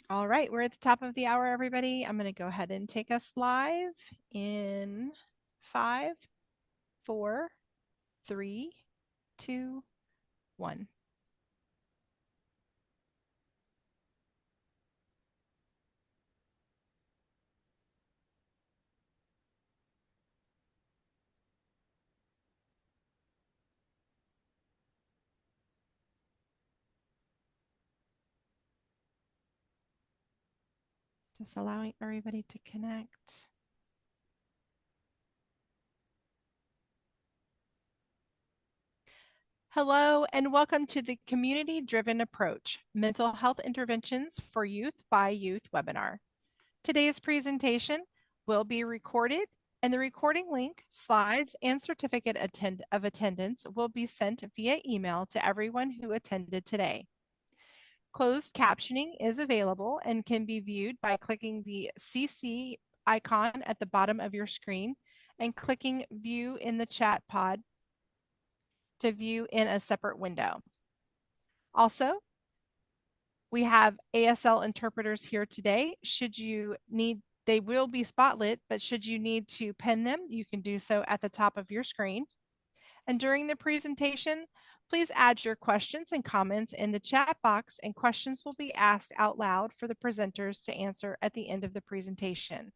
All right, we're at the top of the hour, everybody. I'm going to go ahead and take us live in 5, 4, 3, 2, 1. Just allowing everybody to connect. Hello, and welcome to the Community Driven Approach Mental Health Interventions for Youth by Youth webinar. Today's presentation will be recorded, and the recording link, slides, and certificate of attendance will be sent via email to everyone who attended today. Closed captioning is available and can be viewed by clicking the CC icon at the bottom of your screen and clicking View in the Chat pod to view in a separate window. Also, we have ASL interpreters here today. They will be spotlit, but should you need to pen them, you can do so at the top of your screen. And during the presentation, please add your questions and comments in the chat box, and questions will be asked out loud for the presenters to answer at the end of the presentation.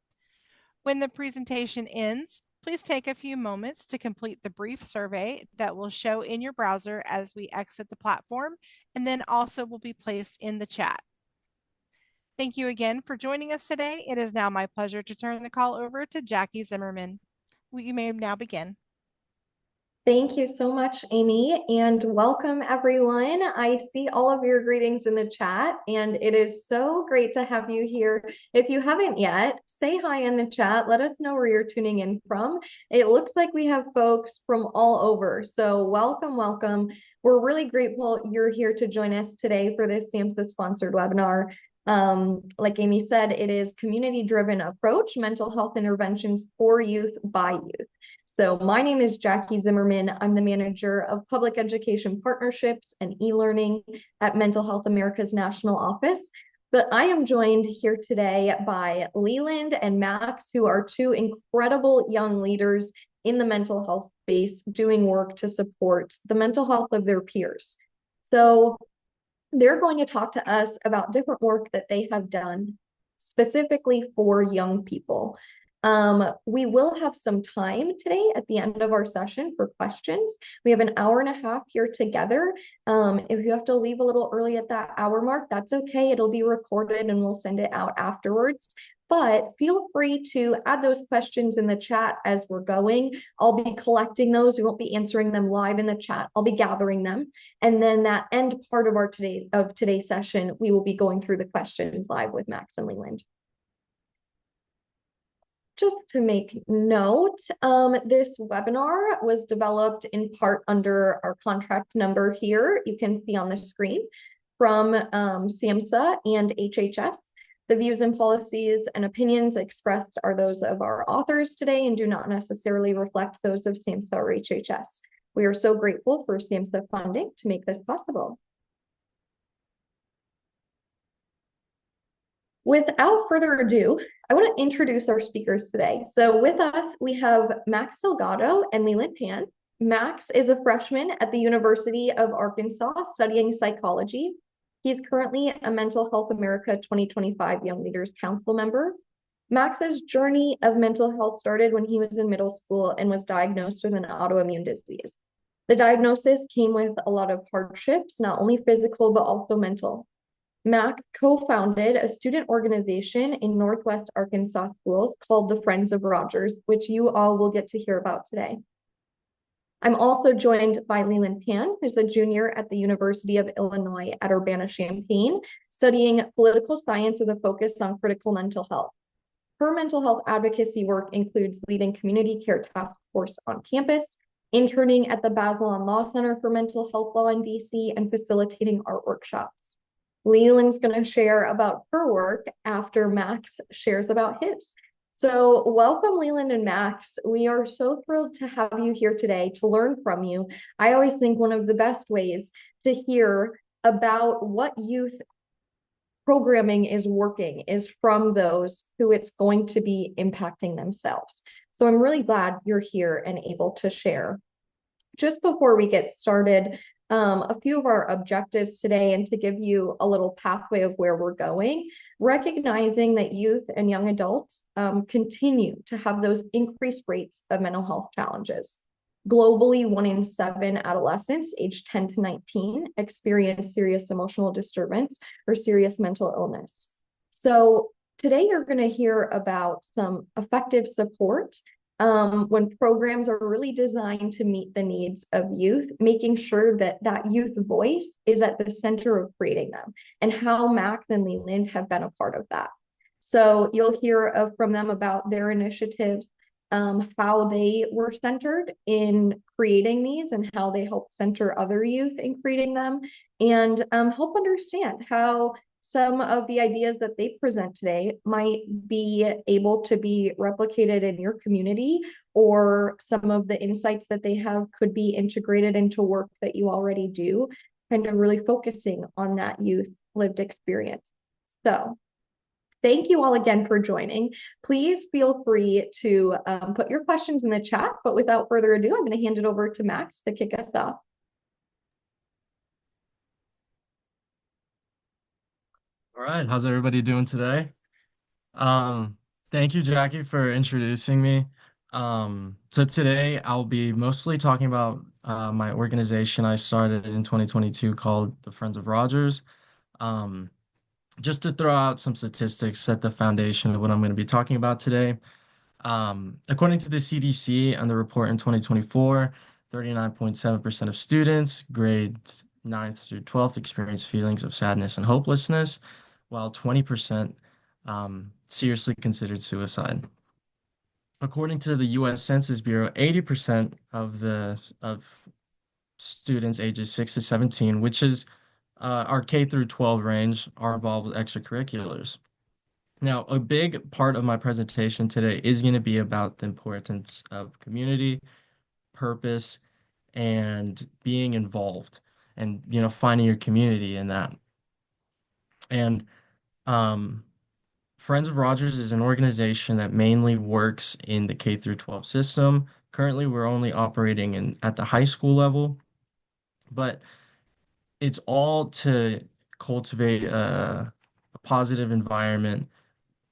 When the presentation ends, please take a few moments to complete the brief survey that will show in your browser as we exit the platform, and then also will be placed in the chat. Thank you again for joining us today. It is now my pleasure to turn the call over to Jackie Zimmerman. You may now begin. Thank you so much, Amy, and welcome everyone. I see all of your greetings in the chat, and it is so great to have you here. If you haven't yet, say hi in the chat. Let us know where you're tuning in from. It looks like we have folks from all over, so welcome, welcome. We're really grateful you're here to join us today for this SAMHSA-sponsored webinar. Like Amy said, it is community-driven approach, mental health interventions for youth by youth. So my name is Jackie Zimmerman. I'm the manager of public education partnerships and e-learning at Mental Health America's national office. But I am joined here today by Leland and Max, who are two incredible young leaders in the mental health space doing work to support the mental health of their peers. So they're going to talk to us about different work that they have done specifically for young people. We will have some time today at the end of our session for questions. We have an hour and a half here together. If you have to leave a little early at that hour mark, that's okay. It'll be recorded and we'll send it out afterwards. But feel free to add those questions in the chat as we're going. I'll be collecting those. We won't be answering them live in the chat. I'll be gathering them. And then that end part of our today's session, we will be going through the questions live with Max and Leland. Just to make note, this webinar was developed in part under our contract number here. You can see on the screen from SAMHSA and HHS. The views and policies and opinions expressed are those of our authors today and do not necessarily reflect those of SAMHSA or HHS. We are so grateful for SAMHSA funding to make this possible. Without further ado, I want to introduce our speakers today. So with us, we have Max Delgado and Leland Pan. Max is a freshman at the University of Arkansas studying psychology. He's currently a Mental Health America 2025 Young Leaders Council member. Max's journey of mental health started when he was in middle school and was diagnosed with an autoimmune disease. The diagnosis came with a lot of hardships, not only physical, but also mental. Mac co-founded a student organization in Northwest Arkansas schools called the Friends of Rogers, which you all will get to hear about today. I'm also joined by Leland Pan, who's a junior at the University of Illinois at Urbana-Champaign, studying political science with a focus on critical mental health. Her mental health advocacy work includes leading community care task force on campus, interning at the Bazelon Law Center for Mental Health Law in DC, and facilitating art workshops. Leland's going to share about her work after Max shares about his. So welcome, Leland and Max. We are so thrilled to have you here today to learn from you. I always think one of the best ways to hear about what youth programming is working is from those who it's going to be impacting themselves. So I'm really glad you're here and able to share. Just before we get started, a few of our objectives today, and to give you a little pathway of where we're going, recognizing that youth and young adults continue to have those increased rates of mental health challenges. Globally, 1 in 7 adolescents aged 10 to 19 experience serious emotional disturbance or serious mental illness. So today you're going to hear about some effective support when programs are really designed to meet the needs of youth, making sure that that youth voice is at the center of creating them, and how Max and Leland have been a part of that. So you'll hear from them about their initiatives, how they were centered in creating these and how they help center other youth in creating them, and help understand how some of the ideas that they present today might be able to be replicated in your community, or some of the insights that they have could be integrated into work that you already do, kind of really focusing on that youth lived experience. So thank you all again for joining. Please feel free to put your questions in the chat, but without further ado, I'm going to hand it over to Max to kick us off. All right, how's everybody doing today? Um, Thank you, Jackie, for introducing me. So today I'll be mostly talking about my organization I started in 2022 called the Friends of Rogers. Um, just to throw out some statistics, set the foundation of what I'm going to be talking about today. According to the CDC and the report in 2024, 39.7% of students, grades 9th through 12th, experience feelings of sadness and hopelessness, while 20% seriously considered suicide. According to the U.S. Census Bureau, 80% of students ages 6 to 17, which is our K through 12 range, are involved with extracurriculars. Now, a big part of my presentation today is going to be about the importance of community, purpose, and being involved, and finding your community in that. And um, Friends of Rogers is an organization that mainly works in the K through 12 system. Currently, we're only operating at the high school level, but it's all to cultivate a positive environment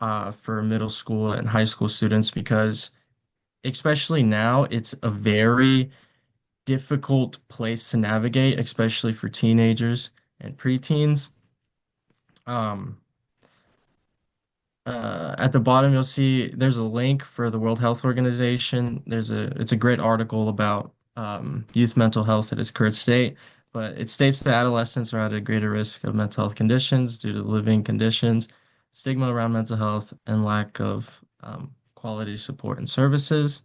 for middle school and high school students, because especially now it's a very difficult place to navigate, especially for teenagers and preteens. Um, at the bottom, you'll see there's a link for the World Health Organization. It's a great article about youth mental health at its current state, but it states that adolescents are at a greater risk of mental health conditions due to living conditions, stigma around mental health, and lack of quality support and services.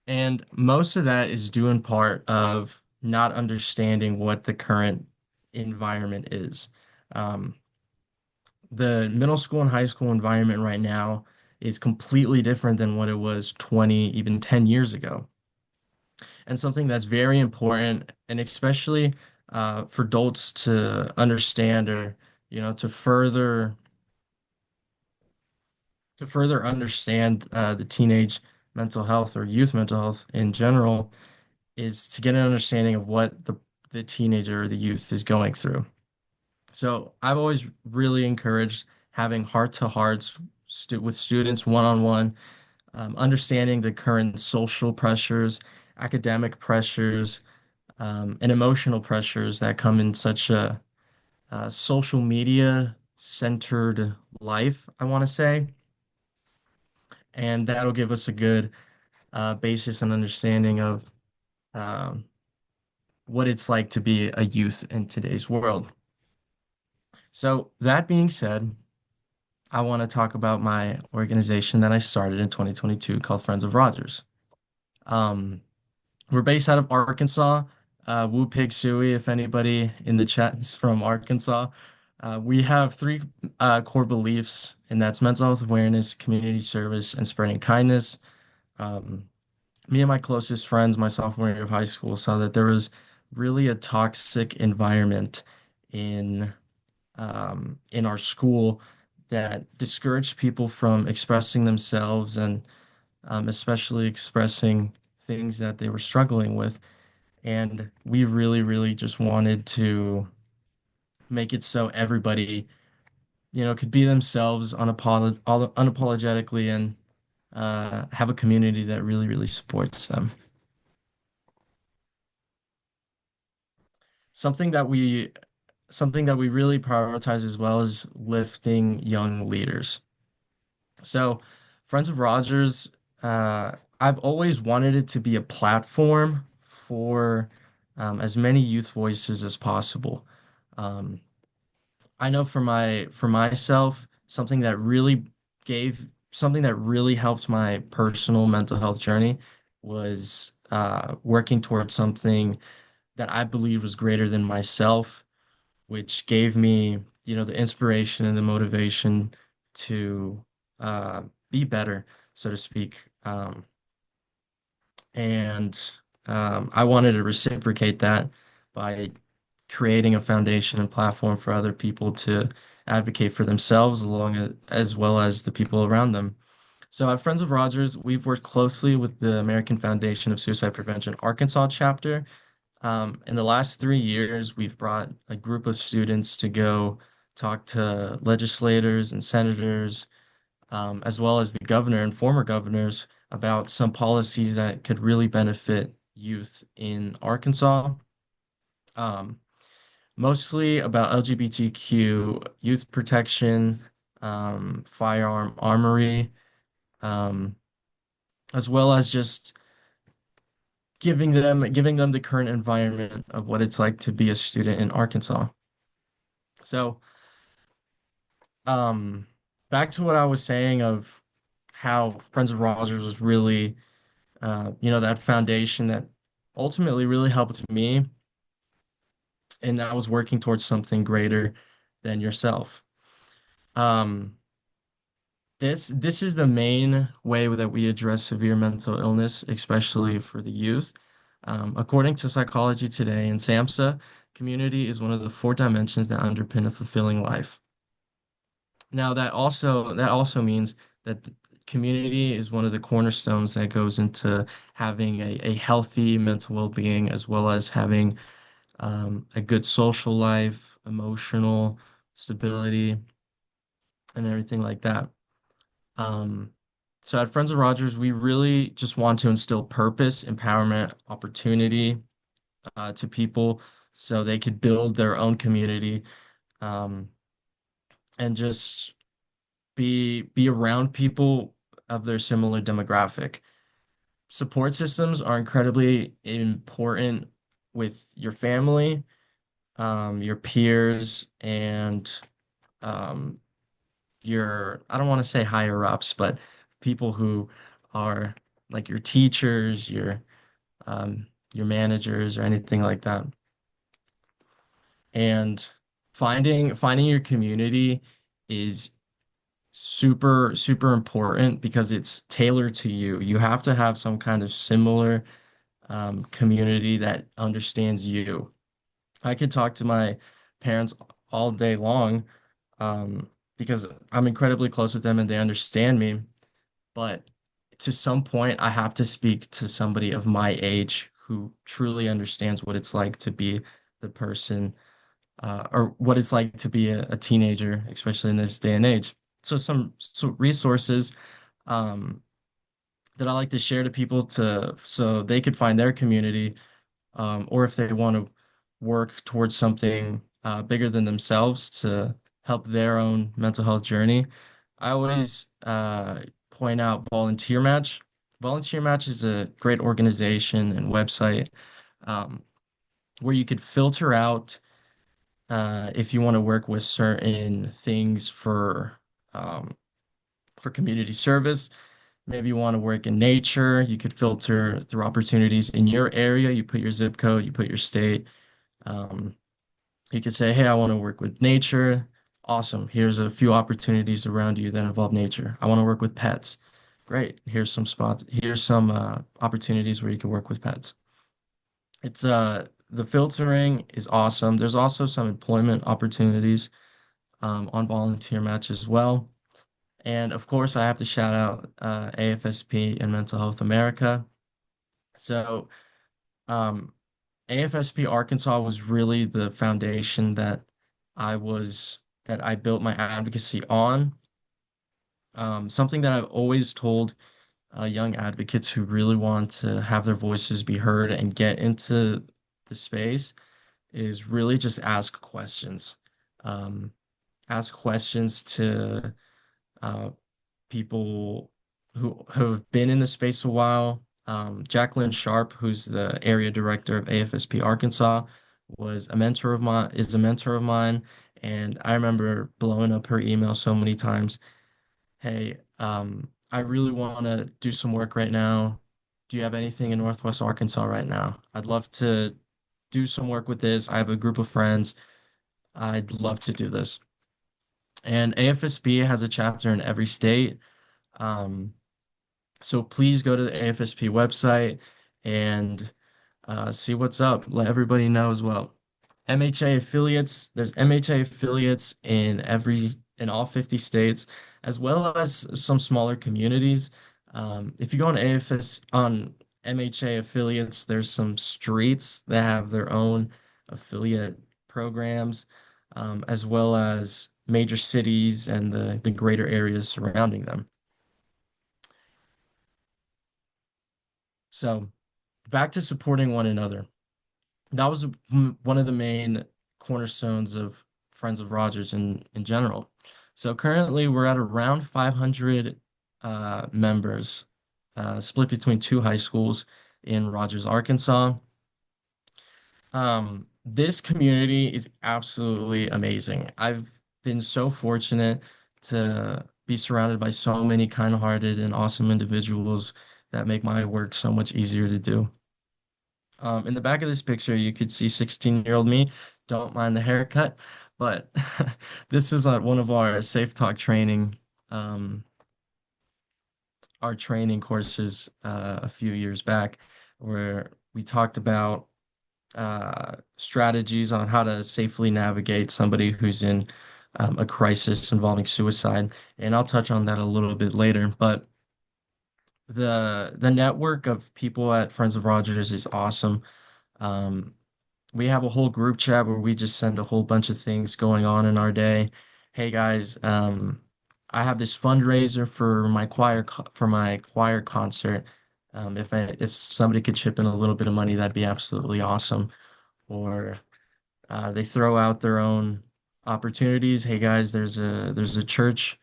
And most of that is due in part of not understanding what the current environment is. Um, the middle school and high school environment right now is completely different than what it was 20, even 10 years ago. And something that's very important, and especially for adults to understand, or to further understand the teenage mental health or youth mental health in general, is to get an understanding of what the teenager or the youth is going through. So I've always really encouraged having heart-to-hearts with students one-on-one, understanding the current social pressures, academic pressures, and emotional pressures that come in such a social media centered life, I want to say. And that'll give us a good basis and understanding of um, what it's like to be a youth in today's world. So that being said, I want to talk about my organization that I started in 2022 called Friends of Rogers. Um, we're based out of Arkansas, Woo Pig Suey, if anybody in the chat is from Arkansas. We have three core beliefs, and that's mental health awareness, community service, and spreading kindness. Um, Me and my closest friends, my sophomore year of high school, saw that there was really a toxic environment in in our school that discouraged people from expressing themselves and especially expressing things that they were struggling with. And we really, really just wanted to make it so everybody, could be themselves unapologetically and have a community that really, really supports them. Something that we something that we really prioritize as well is lifting young leaders. So, Friends of Rogers, I've always wanted it to be a platform for as many youth voices as possible. Um, I know for myself, something that really helped my personal mental health journey was working towards something that I believed was greater than myself, which gave me, the inspiration and the motivation to uh, be better, so to speak. And I wanted to reciprocate that by creating a foundation and platform for other people to advocate for themselves as well as the people around them. So at Friends of Rogers, we've worked closely with the American Foundation of Suicide Prevention Arkansas chapter. In the last 3 years, we've brought a group of students to go talk to legislators and senators, as well as the governor and former governors about some policies that could really benefit youth in Arkansas. Um, Mostly about LGBTQ youth protection, firearm armory, um, as well as just giving them the current environment of what it's like to be a student in Arkansas. So, um, back to what I was saying of how Friends of Rogers was really, that foundation that ultimately really helped me, and that was working towards something greater than yourself. Um, this is the main way that we address severe mental illness, especially for the youth. According to Psychology Today and SAMHSA, community is one of the four dimensions that underpin a fulfilling life. Now, that also means that the community is one of the cornerstones that goes into having a healthy mental well-being, as well as having a good social life, emotional stability, and everything like that. Um, so at Friends of Rogers, we really just want to instill purpose, empowerment, opportunity to people so they could build their own community, um, and just be around people of their similar demographic. Support systems are incredibly important with your family, your peers, and um, I don't want to say higher ups, but people who are like your teachers, your managers, or anything like that. And finding your community is super, super important because it's tailored to you. You have to have some kind of similar community that understands you. I could talk to my parents all day long, because I'm incredibly close with them and they understand me. But to some point, I have to speak to somebody of my age who truly understands what it's like to be the person, or what it's like to be a teenager, especially in this day and age. So resources um, that I like to share to people so they could find their community, or if they want to work towards something bigger than themselves to help their own mental health journey. I always point out Volunteer Match. Volunteer Match is a great organization and website, um, where you could filter out if you want to work with certain things for community service. Maybe you want to work in nature, you could filter through opportunities in your area. You put your zip code, you put your state. Um, you could say, hey, I want to work with nature. Awesome. Here's a few opportunities around you that involve nature. I want to work with pets. Great. Here's some spots. Here's some opportunities where you can work with pets. The filtering is awesome. There's also some employment opportunities. on Volunteer Match as well. And of course, I have to shout out AFSP and Mental Health America. So, um, AFSP Arkansas was really the foundation that I built my advocacy on. Something that I've always told young advocates who really want to have their voices be heard and get into the space is really just ask questions. Um, Ask questions to uh, people who have been in the space a while. Jacqueline Sharp, who's the area director of AFSP Arkansas, is a mentor of mine, and I remember blowing up her email so many times. Hey, I really want to do some work right now. Do you have anything in Northwest Arkansas right now? I'd love to do some work with this. I have a group of friends. I'd love to do this. And AFSP has a chapter in every state. Um, so please go to the AFSP website and see what's up. Let everybody know as well. MHA affiliates, there's MHA affiliates in all 50 states, as well as some smaller communities. If you go on AFS on MHA affiliates, there's some streets that have their own affiliate programs, as well as major cities and the greater areas surrounding them. So back to supporting one another. That was one of the main cornerstones of Friends of Rogers in general. So currently we're at around 500 members, split between two high schools in Rogers, Arkansas. This community is absolutely amazing. I've been so fortunate to be surrounded by so many kind-hearted and awesome individuals that make my work so much easier to do. In the back of this picture, you could see 16-year-old me. Don't mind the haircut, but this is one of our Safe Talk training, um, our training courses a few years back, where we talked about strategies on how to safely navigate somebody who's in a crisis involving suicide. And I'll touch on that a little bit later, but the network of people at Friends of Rogers is awesome. Um, we have a whole group chat where we just send a whole bunch of things going on in our day. Hey guys, I have this fundraiser for my choir concert. If somebody could chip in a little bit of money, that'd be absolutely awesome. Or they throw out their own opportunities. Hey guys, there's a church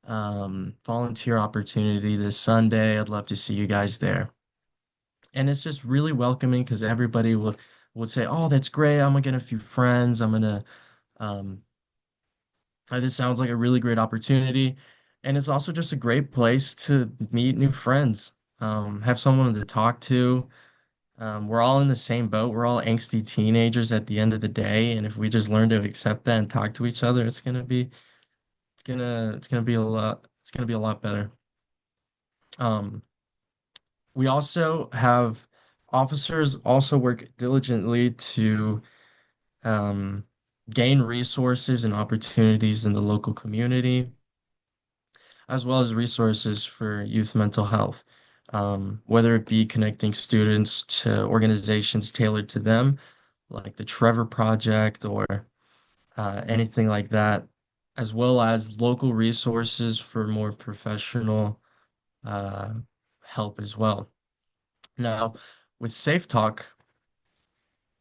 volunteer opportunity this Sunday. I'd love to see you guys there. And it's just really welcoming because everybody would say, "Oh, that's great. I'm gonna get a few friends. I'm gonna um this sounds like a really great opportunity." And it's also just a great place to meet new friends, have someone to talk to. We're all in the same boat. We're all angsty teenagers at the end of the day, and if we just learn to accept that and talk to each other, it's gonna be a lot better. Um, we also have officers also work diligently to um, gain resources and opportunities in the local community, as well as resources for youth mental health, whether it be connecting students to organizations tailored to them, like the Trevor Project or anything like that, as well as local resources for more professional uh, help as well. Now, with Safe Talk,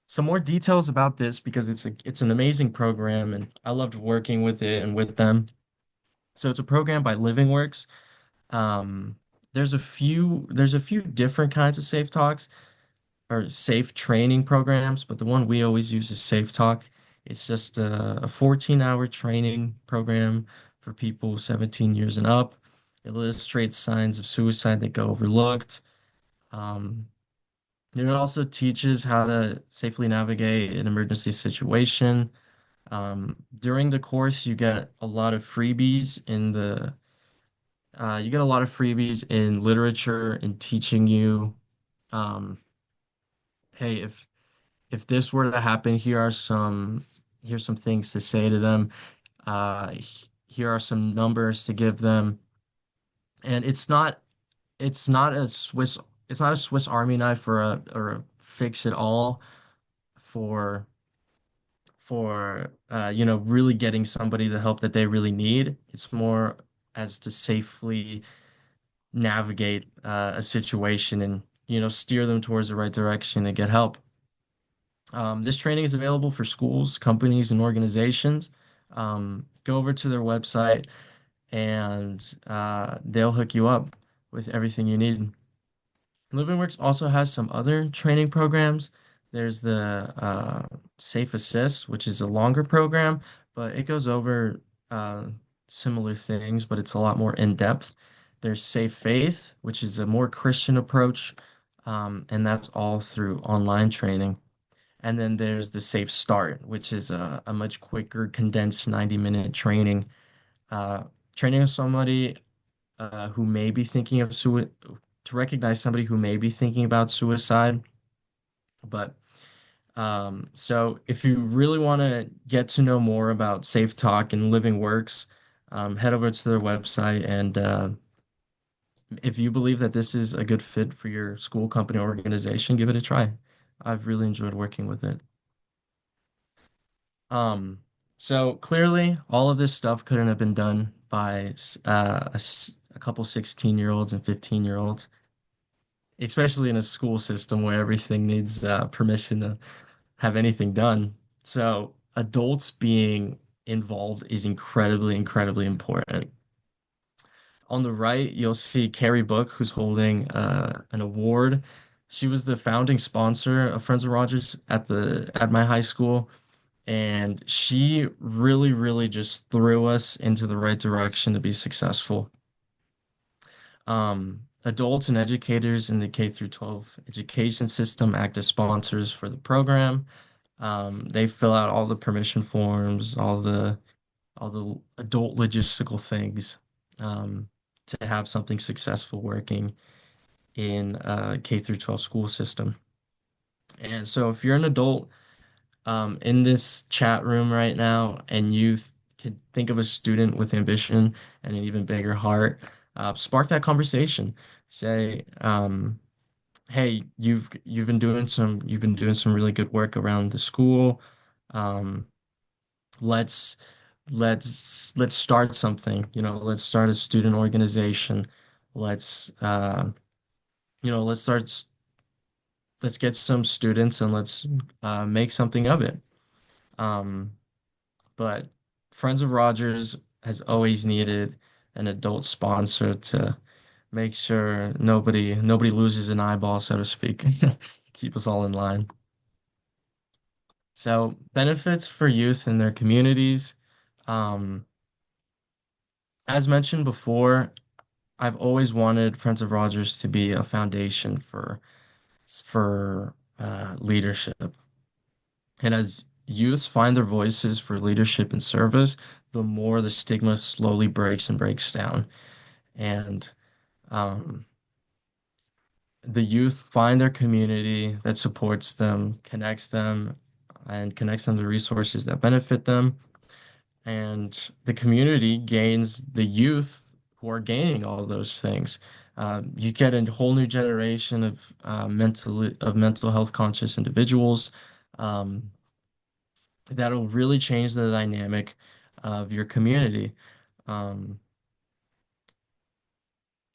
some more details about this because it's an amazing program and I loved working with it and with them. So it's a program by LivingWorks. Um, there's a few different kinds of Safe Talks or safe training programs, but the one we always use is Safe Talk. It's just a 14-hour training program for people 17 years and up. It illustrates signs of suicide that go overlooked. Um, it also teaches how to safely navigate an emergency situation. During the course, you get a lot of freebies in literature and teaching you, um, hey, if this were to happen, here's some things to say to them. Here are some numbers to give them. And it's not a Swiss Army knife or a fix it all for really getting somebody the help that they really need. It's more as to safely navigate a situation and steer them towards the right direction and get help. This training is available for schools, companies, and organizations. Go over to their website and they'll hook you up with everything you need. LivingWorks also has some other training programs. There's the Safe Assist, which is a longer program, but it goes over uh, similar things, but it's a lot more in depth. There's Safe Faith, which is a more Christian approach, and that's all through online training. And then there's the Safe Start, which is a much quicker, condensed 90-minute training. Uh, Training somebody who may be thinking of suicide, to recognize somebody who may be thinking about suicide. But so if you really want to get to know more about Safe Talk and Living Works, head over to their website. And if you believe that this is a good fit for your school, company, or organization, give it a try. I've really enjoyed working with it. Um, so clearly, all of this stuff couldn't have been done by a couple 16-year-olds and 15-year-olds, especially in a school system where everything needs permission to have anything done. So adults being involved is incredibly, incredibly important. On the right, you'll see Carrie Book, who's holding an award. She was the founding sponsor of Friends of Rogers at my high school, and she really, really just threw us into the right direction to be successful. Adults and educators in the K through 12 education system act as sponsors for the program. They fill out all the permission forms, all the adult logistical things um, to have something successful working in a K through 12 school system. And so if you're an adult in this chat room right now and you can think of a student with ambition and an even bigger heart, spark that conversation. Say, hey, you've been doing some really good work around the school. Um, let's let's start something. Let's start a student organization. Let's you know, let's start s- let's get some students and let's make something of it. Um, but Friends of Rogers has always needed an adult sponsor to make sure nobody loses an eyeball, so to speak. Keep us all in line. So benefits for youth in their communities. Um, as mentioned before, I've always wanted Friends of Rogers to be a foundation for leadership. And as youths find their voices for leadership and service, the more the stigma slowly breaks and breaks down. And um, the youth find their community that supports them, and connects them to resources that benefit them. And the community gains the youth who are gaining all those things. You get a whole new generation of mental health conscious individuals. Um, that'll really change the dynamic of your community. Um,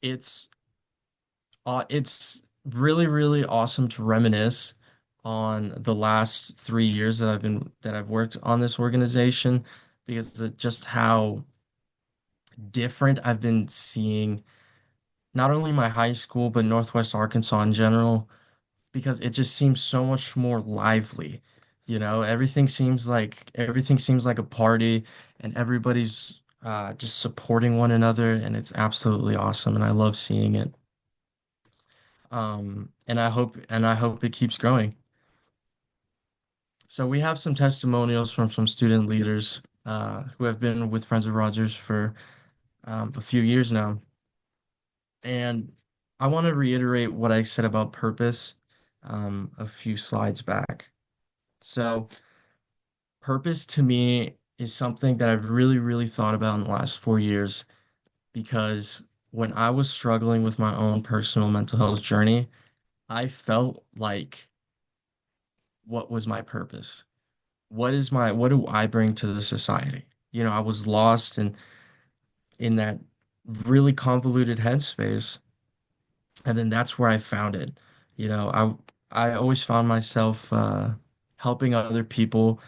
it's it's really, really awesome to reminisce on the last 3 years that I've worked on this organization because of just how different I've been seeing not only my high school but Northwest Arkansas in general because it just seems so much more lively. Everything seems like a party and everybody's just supporting one another and it's absolutely awesome and I love seeing it. And I hope it keeps growing. So we have some testimonials from some student leaders who have been with Friends of Rogers for a few years now. And I want to reiterate what I said about purpose a few slides back. So purpose to me is something that I've really, really thought about in the last 4 years because when I was struggling with my own personal mental health journey, I felt like, what was my purpose? What do I bring to the society? I was lost in that really convoluted headspace. And then that's where I found it. I always found myself helping other people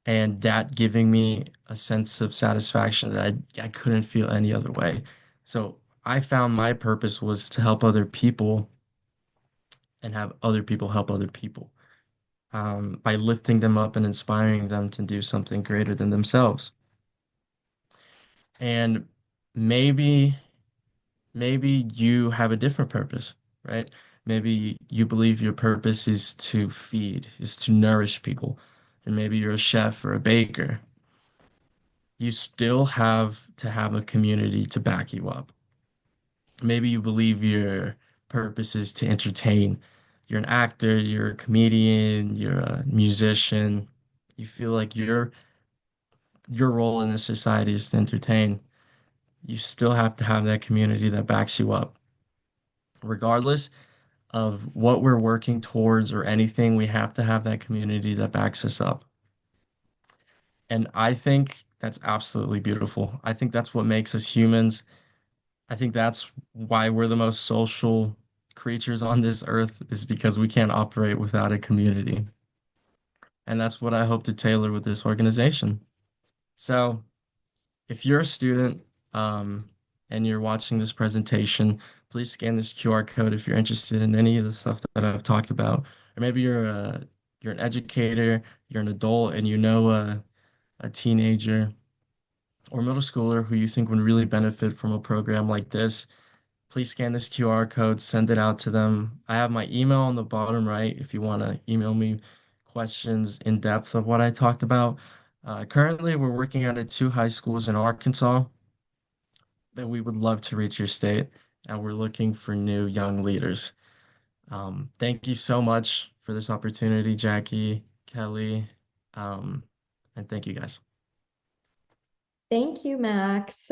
and that giving me a sense of satisfaction that I couldn't feel any other way. So I found my purpose was to help other people and have other people help other people by lifting them up and inspiring them to do something greater than themselves. And maybe maybe you have a different purpose, right? Maybe you believe your purpose is to feed, is to nourish people, and maybe you're a chef or a baker. You still have to have a community to back you up. Maybe you believe your purpose is to entertain. You're an actor, you're a comedian, you're a musician. You feel like your role in the society is to entertain. You still have to have that community that backs you up. Regardless of what we're working towards or anything, we have to have that community that backs us up. And I think that's absolutely beautiful. I think that's what makes us humans. I think that's why we're the most social creatures on this earth, is because we can't operate without a community. And that's what I hope to tailor with this organization. So, if you're a student and you're watching this presentation, please scan this QR code if you're interested in any of the stuff that I've talked about. Or maybe you're an educator, you're an adult, and you know a teenager or middle schooler who you think would really benefit from a program like this. Please scan this QR code, send it out to them. I have my email on the bottom right if you want to email me questions in depth of what I talked about. Currently, we're working out at two high schools in Arkansas that we would love to reach your state, and we're looking for new young leaders. Thank you so much for this opportunity, Jackie, Kelly, um, and thank you guys. Thank you, Max.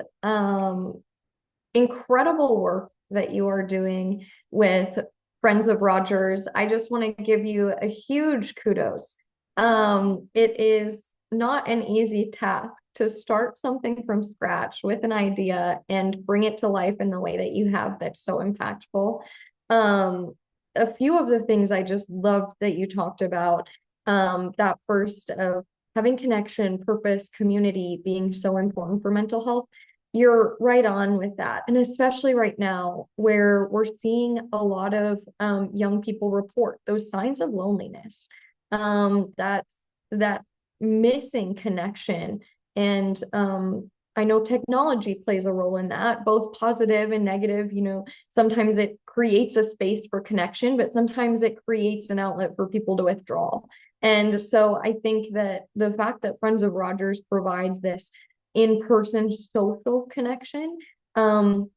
Incredible work that you are doing with Friends of Rogers. I just want to give you a huge kudos. It is not an easy task to start something from scratch with an idea and bring it to life in the way that you have that's so impactful. A few of the things I just loved that you talked about, that first of having connection, purpose, community being so important for mental health. You're right on with that. And especially right now, where we're seeing a lot of young people report those signs of loneliness, that missing connection. And I know technology plays a role in that, both positive and negative. Sometimes it creates a space for connection, but sometimes it creates an outlet for people to withdraw. And so I think that the fact that Friends of Rogers provides this in-person social connection, and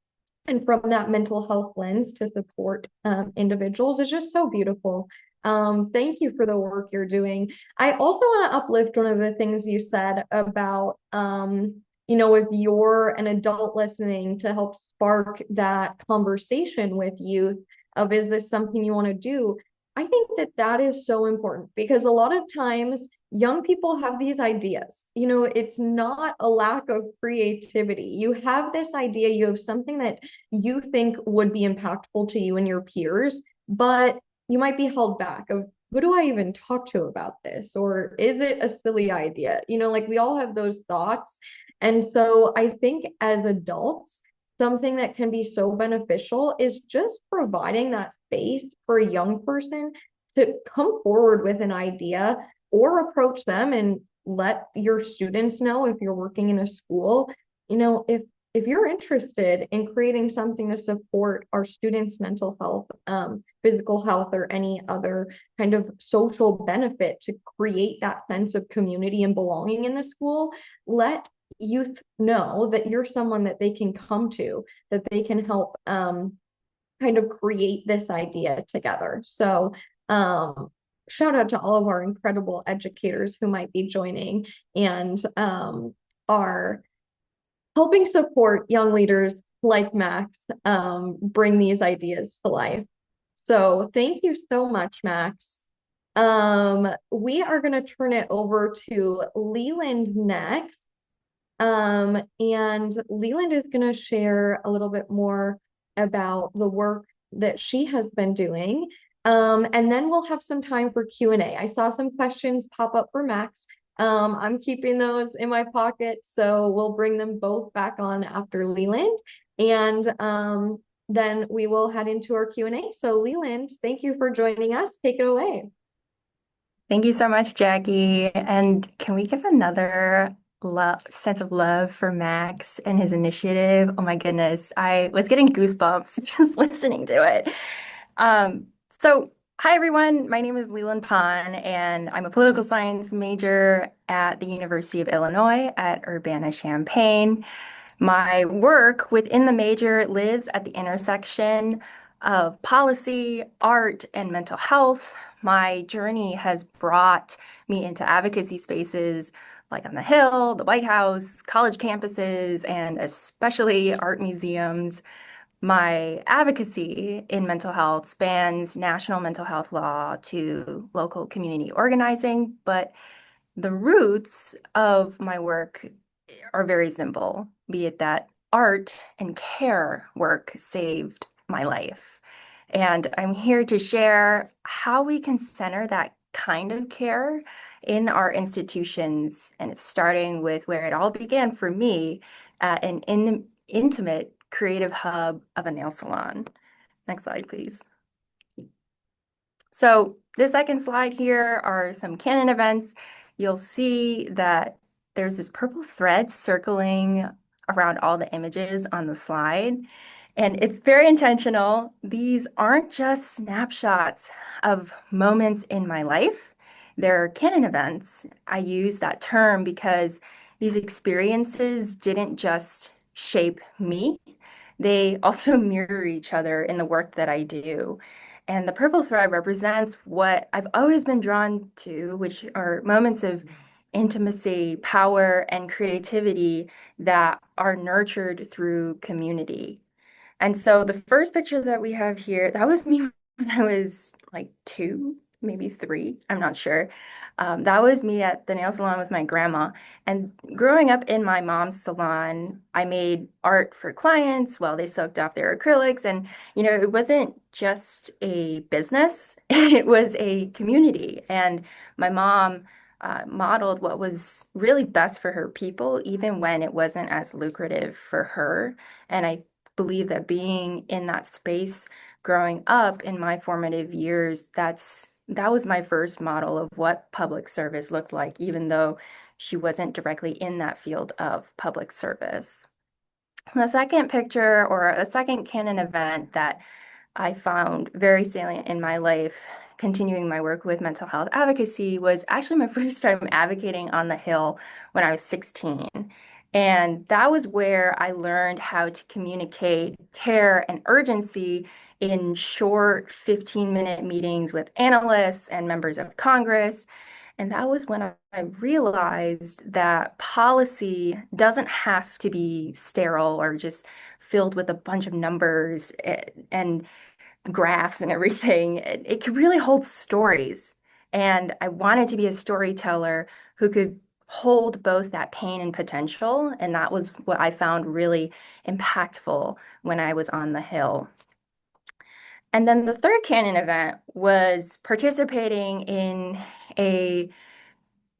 from that mental health lens to support individuals is just so beautiful. Thank you for the work you're doing. I also want to uplift one of the things you said about, if you're an adult listening, to help spark that conversation with youth of, is this something you want to do? I think that that is so important because a lot of times young people have these ideas. It's not a lack of creativity. You have this idea, you have something that you think would be impactful to you and your peers, but you might be held back of, who do I even talk to about this? Or is it a silly idea? Like we all have those thoughts. And so I think as adults, something that can be so beneficial is just providing that space for a young person to come forward with an idea or approach them and let your students know, if you're working in a school, if you're interested in creating something to support our students' mental health, physical health, or any other kind of social benefit to create that sense of community and belonging in the school, let youth know that you're someone that they can come to, that they can help kind of create this idea together. So shout out to all of our incredible educators who might be joining and are helping support young leaders like Max bring these ideas to life. So thank you so much, Max. We are going to turn it over to Leland next. And Leland is going to share a little bit more about the work that she has been doing. And then we'll have some time for Q&A. I saw some questions pop up for Max. I'm keeping those in my pocket, so we'll bring them both back on after Leland. And then we will head into our Q&A. So Leland, thank you for joining us. Take it away. Thank you so much, Jackie. And can we give another sense of love for Max and his initiative? Oh my goodness, I was getting goosebumps just listening to it. Hi everyone, my name is Leland Pon, and I'm a political science major at the University of Illinois at Urbana-Champaign. My work within the major lives at the intersection of policy, art, and mental health. My journey has brought me into advocacy spaces like on the Hill, the White House, college campuses, and especially art museums. My advocacy in mental health spans national mental health law to local community organizing, but the roots of my work are very simple, be it that art and care work saved my life. And I'm here to share how we can center that kind of care in our institutions. And it's starting with where it all began for me at an intimate creative hub of a nail salon. Next slide, please. So the second slide here are some canon events. You'll see that there's this purple thread circling around all the images on the slide. And it's very intentional. These aren't just snapshots of moments in my life. They're canon events. I use that term because these experiences didn't just shape me. They also mirror each other in the work that I do. And the purple thread represents what I've always been drawn to, which are moments of intimacy, power, and creativity that are nurtured through community. And so the first picture that we have here, that was me when I was like 2, maybe 3, I'm not sure. That was me at the nail salon with my grandma. And growing up in my mom's salon, I made art for clients while they soaked off their acrylics. And, it wasn't just a business, it was a community. And my mom modeled what was really best for her people, even when it wasn't as lucrative for her. And I believe that being in that space growing up in my formative years, that was my first model of what public service looked like, even though she wasn't directly in that field of public service. The second picture, or a second canon event that I found very salient in my life, continuing my work with mental health advocacy, was actually my first time advocating on the Hill when I was 16. And that was where I learned how to communicate care and urgency in short 15-minute meetings with analysts and members of Congress. And that was when I realized that policy doesn't have to be sterile or just filled with a bunch of numbers and graphs and everything. It could really hold stories. And I wanted to be a storyteller who could hold both that pain and potential. And that was what I found really impactful when I was on the Hill. And then the third canon event was participating in a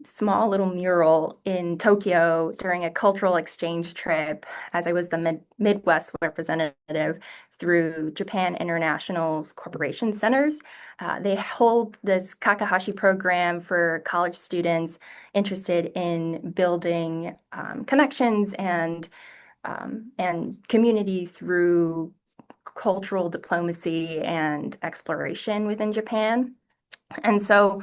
small little mural in Tokyo during a cultural exchange trip as I was the Midwest representative through Japan International's Corporation Centers. They hold this Kakahashi program for college students interested in building connections and community through cultural diplomacy and exploration within Japan. And so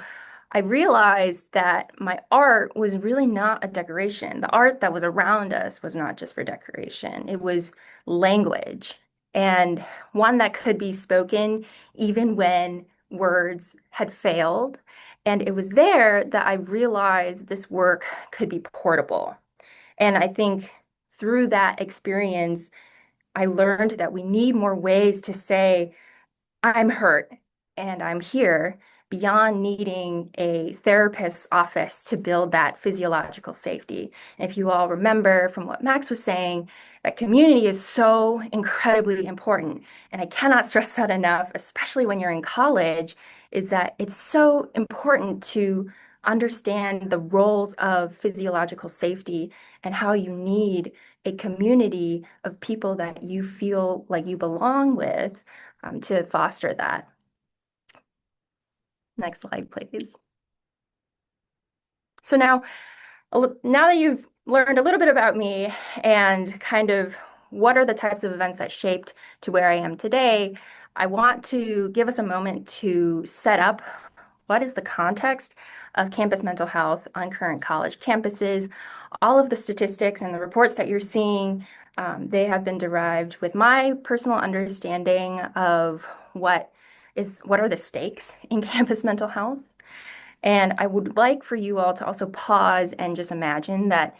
I realized that my art was really not a decoration. The art that was around us was not just for decoration, it was language, and one that could be spoken even when words had failed. And it was there that I realized this work could be portable. And I think through that experience, I learned that we need more ways to say, I'm hurt and I'm here beyond needing a therapist's office to build that physiological safety. And if you all remember from what Max was saying, that community is so incredibly important. And I cannot stress that enough, especially when you're in college, is that it's so important to understand the roles of physiological safety and how you need a community of people that you feel like you belong with to foster that. Next slide, please. So now that you've learned a little bit about me and kind of what are the types of events that shaped to where I am today, I want to give us a moment to set up what is the context of campus mental health on current college campuses. All of the statistics and the reports that you're seeing, they have been derived with my personal understanding of what are the stakes in campus mental health. And I would like for you all to also pause and just imagine that,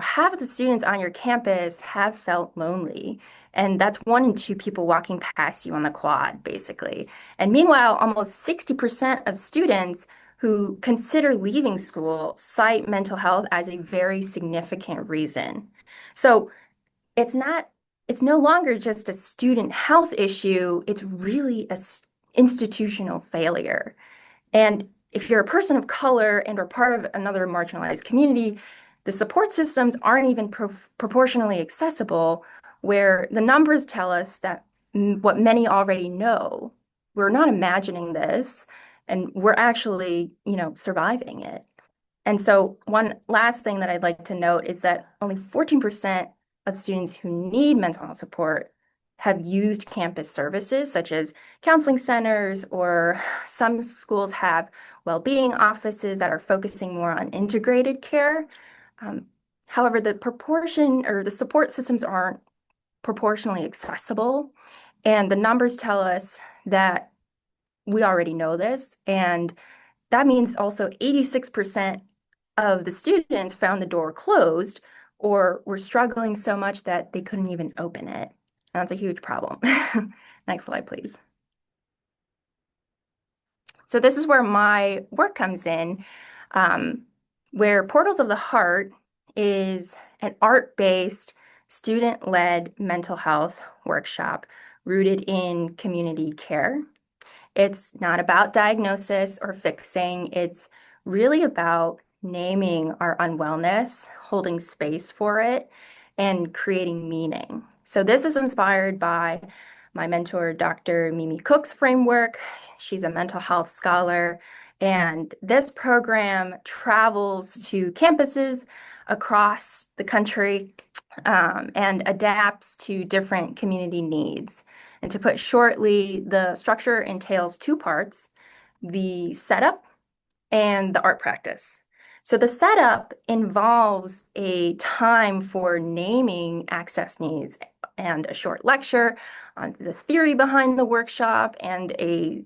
half of the students on your campus have felt lonely. And that's 1 in 2 people walking past you on the quad, basically. And meanwhile, almost 60% of students who consider leaving school cite mental health as a very significant reason. So it's no longer just a student health issue, it's really a institutional failure. And if you're a person of color and or part of another marginalized community, the support systems aren't even proportionally accessible, where the numbers tell us that what many already know. We're not imagining this, and we're actually, surviving it. And so one last thing that I'd like to note is that only 14% of students who need mental health support have used campus services such as counseling centers, or some schools have well-being offices that are focusing more on integrated care. However, the proportion or the support systems aren't proportionally accessible. And the numbers tell us that we already know this. And that means also 86% of the students found the door closed or were struggling so much that they couldn't even open it. And that's a huge problem. Next slide, please. So this is where my work comes in, where Portals of the Heart is an art-based, student-led mental health workshop rooted in community care. It's not about diagnosis or fixing. It's really about naming our unwellness, holding space for it, and creating meaning. So this is inspired by my mentor, Dr. Mimi Cook's framework. She's a mental health scholar, and this program travels to campuses across the country and adapts to different community needs. And to put shortly, the structure entails 2 parts, the setup and the art practice. So the setup involves a time for naming access needs and a short lecture on the theory behind the workshop and a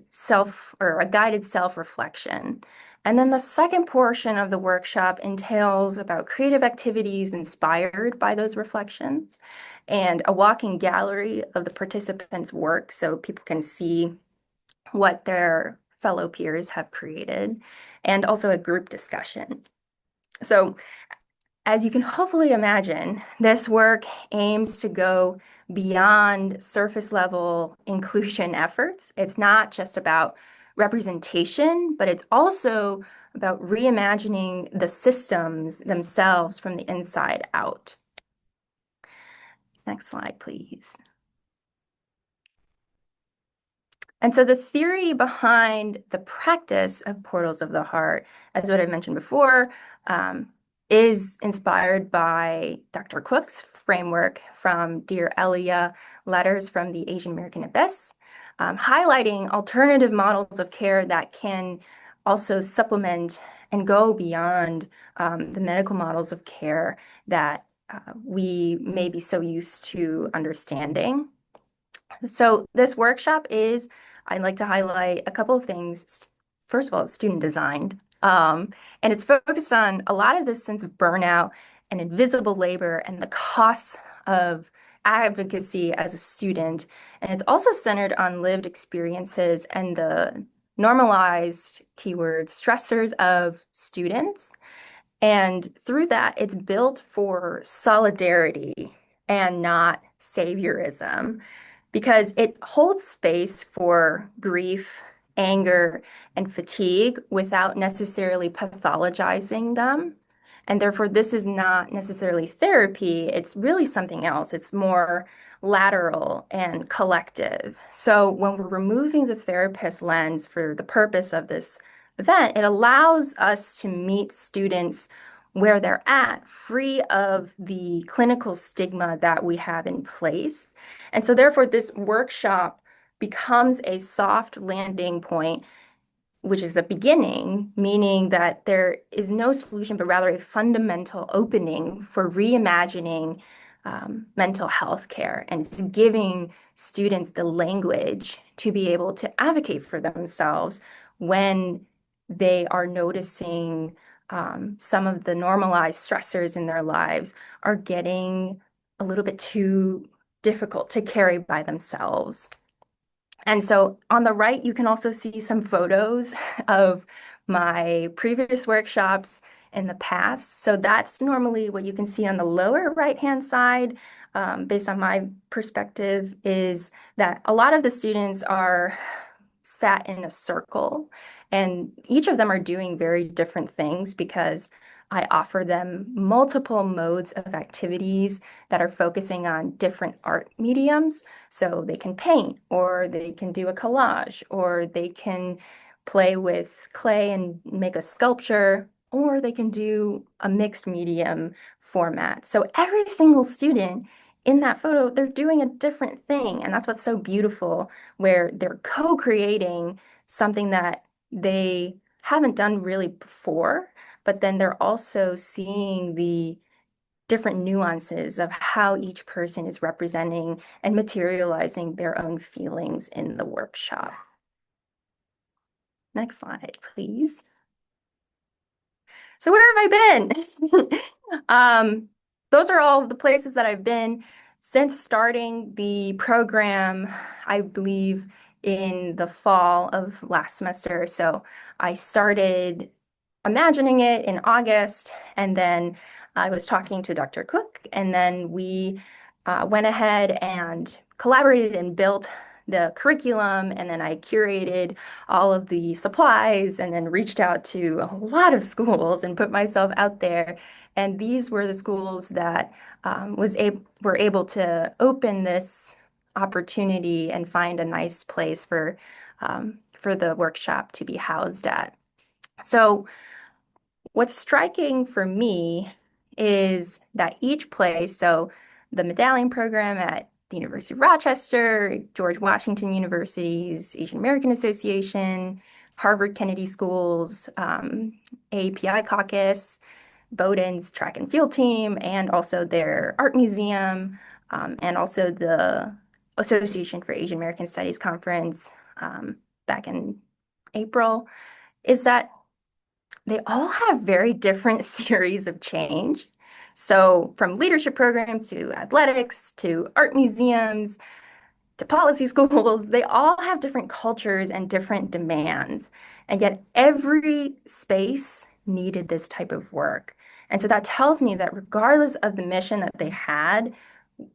guided self-reflection. And then the second portion of the workshop entails about creative activities inspired by those reflections and a walking gallery of the participants' work so people can see what their fellow peers have created, and also a group discussion. So as you can hopefully imagine, this work aims to go beyond surface level inclusion efforts. It's not just about representation, but it's also about reimagining the systems themselves from the inside out. Next slide, please. And so the theory behind the practice of Portals of the Heart, as what I mentioned before, is inspired by Dr. Cook's framework from Dear Elia, Letters from the Asian American Abyss, highlighting alternative models of care that can also supplement and go beyond the medical models of care that we may be so used to understanding. So this workshop is I'd like to highlight a couple of things. First of all, it's student designed. And it's focused on a lot of this sense of burnout and invisible labor and the costs of advocacy as a student. And it's also centered on lived experiences and the normalized keyword stressors of students. And through that, it's built for solidarity and not saviorism because it holds space for grief, anger, and fatigue without necessarily pathologizing them. And therefore, this is not necessarily therapy, it's really something else. It's more lateral and collective. So when we're removing the therapist lens for the purpose of this event, it allows us to meet students where they're at, free of the clinical stigma that we have in place. And so, therefore, this workshop becomes a soft landing point, which is a beginning, meaning that there is no solution, but rather a fundamental opening for reimagining mental health care. And it's giving students the language to be able to advocate for themselves when they are noticing some of the normalized stressors in their lives are getting a little bit too difficult to carry by themselves. And so on the right, you can also see some photos of my previous workshops in the past. So that's normally what you can see on the lower right-hand side, based on my perspective, is that a lot of the students are sat in a circle, and each of them are doing very different things because I offer them multiple modes of activities that are focusing on different art mediums. So they can paint, or they can do a collage, or they can play with clay and make a sculpture, or they can do a mixed medium format. So every single student in that photo, they're doing a different thing. And that's what's so beautiful, where they're co-creating something that they haven't done really before, but then they're also seeing the different nuances of how each person is representing and materializing their own feelings in the workshop. Next slide, please. So where have I been? Those are all the places that I've been since starting the program, I believe, in the fall of last semester. So I started imagining it in August, and then I was talking to Dr. Cook, and then we went ahead and collaborated and built the curriculum, and then I curated all of the supplies and then reached out to a lot of schools and put myself out there. And these were the schools that were able to open this opportunity and find a nice place for the workshop to be housed at. So what's striking for me is that each place, so the medallion program at the University of Rochester, George Washington University's Asian American Association, Harvard Kennedy Schools, API Caucus, Bowdoin's track and field team, and also their art museum, and also the Association for Asian American Studies conference back in April, is that they all have very different theories of change. So from leadership programs to athletics to art museums to policy schools, they all have different cultures and different demands. And yet every space needed this type of work. And so that tells me that regardless of the mission that they had,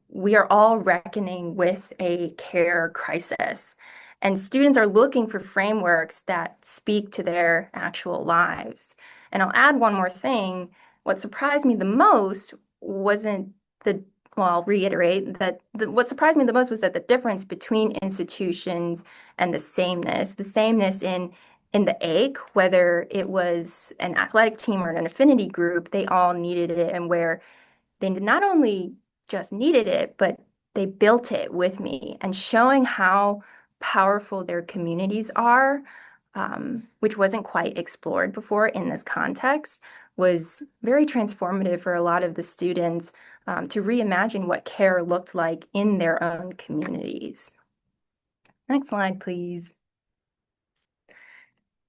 we are all reckoning with a care crisis. And students are looking for frameworks that speak to their actual lives. And I'll add one more thing. What surprised me the most wasn't I'll reiterate that what surprised me the most was that the difference between institutions and the sameness in the ache, whether it was an athletic team or an affinity group, they all needed it, and where they not only just needed it, but they built it with me, and showing how powerful their communities are, which wasn't quite explored before in this context, was very transformative for a lot of the students to reimagine what care looked like in their own communities. Next slide, please.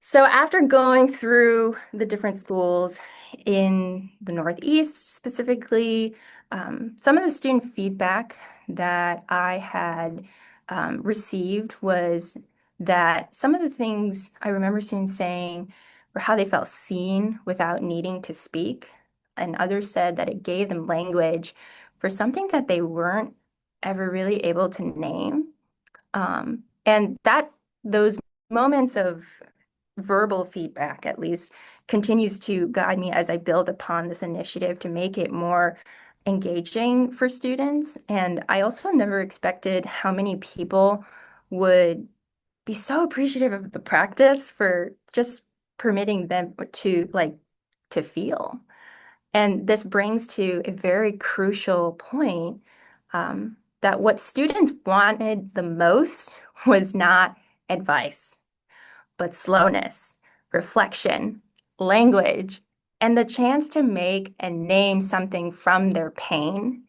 So after going through the different schools in the Northeast specifically, some of the student feedback that I had received was that some of the things I remember students saying were how they felt seen without needing to speak. And others said that it gave them language for something that they weren't ever really able to name. And that those moments of verbal feedback, at least, continues to guide me as I build upon this initiative to make it more engaging for students. And I also never expected how many people would be so appreciative of the practice for just permitting them to feel. And this brings to a very crucial point, that what students wanted the most was not advice, but slowness, reflection, language, and the chance to make and name something from their pain,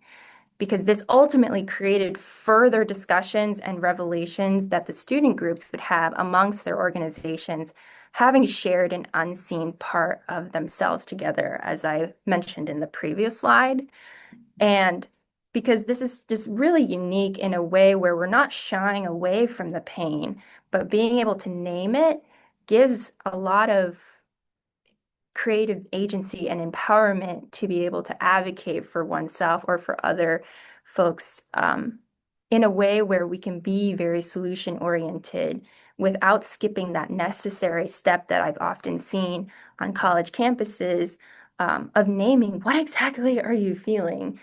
because this ultimately created further discussions and revelations that the student groups would have amongst their organizations, having shared an unseen part of themselves together, as I mentioned in the previous slide. And because this is just really unique in a way where we're not shying away from the pain, but being able to name it gives a lot of creative agency and empowerment to be able to advocate for oneself or for other folks, in a way where we can be very solution oriented without skipping that necessary step that I've often seen on college campuses, of naming what exactly are you feeling.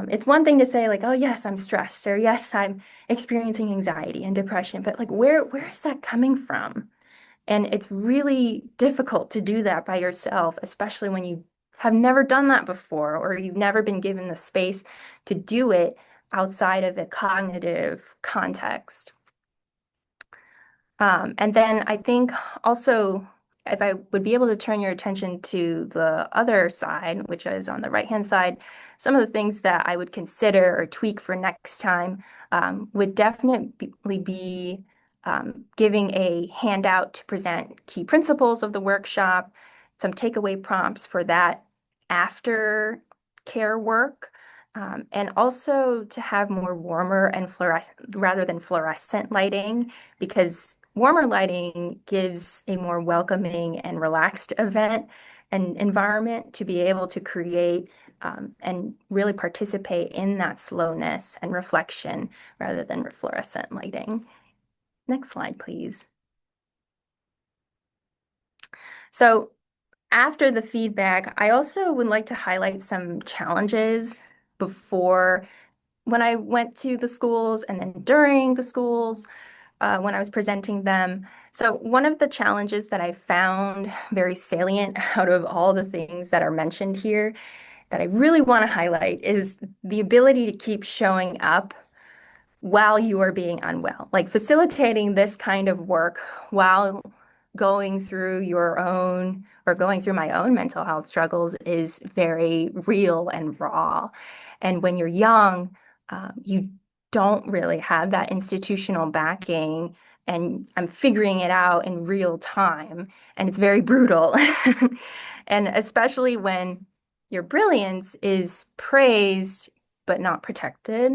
It's one thing to say like, oh yes, I'm stressed, or yes, I'm experiencing anxiety and depression, but like where is that coming from? And it's really difficult to do that by yourself, especially when you have never done that before, or you've never been given the space to do it outside of a cognitive context. And then I think also, if I would be able to turn your attention to the other side, which is on the right-hand side, some of the things that I would consider or tweak for next time, would definitely be giving a handout to present key principles of the workshop, some takeaway prompts for that after care work, and also to have more warmer and fluorescent rather than fluorescent lighting, because warmer lighting gives a more welcoming and relaxed event and environment to be able to create, and really participate in that slowness and reflection rather than fluorescent lighting. Next slide, please. So after the feedback, I also would like to highlight some challenges before when I went to the schools and then during the schools, when I was presenting them. So one of the challenges that I found very salient out of all the things that are mentioned here that I really want to highlight is the ability to keep showing up while you are being unwell, like facilitating this kind of work while going through your own or going through my own mental health struggles is very real and raw. And when you're young, you don't really have that institutional backing, and I'm figuring it out in real time, and it's very brutal. And especially when your brilliance is praised but not protected.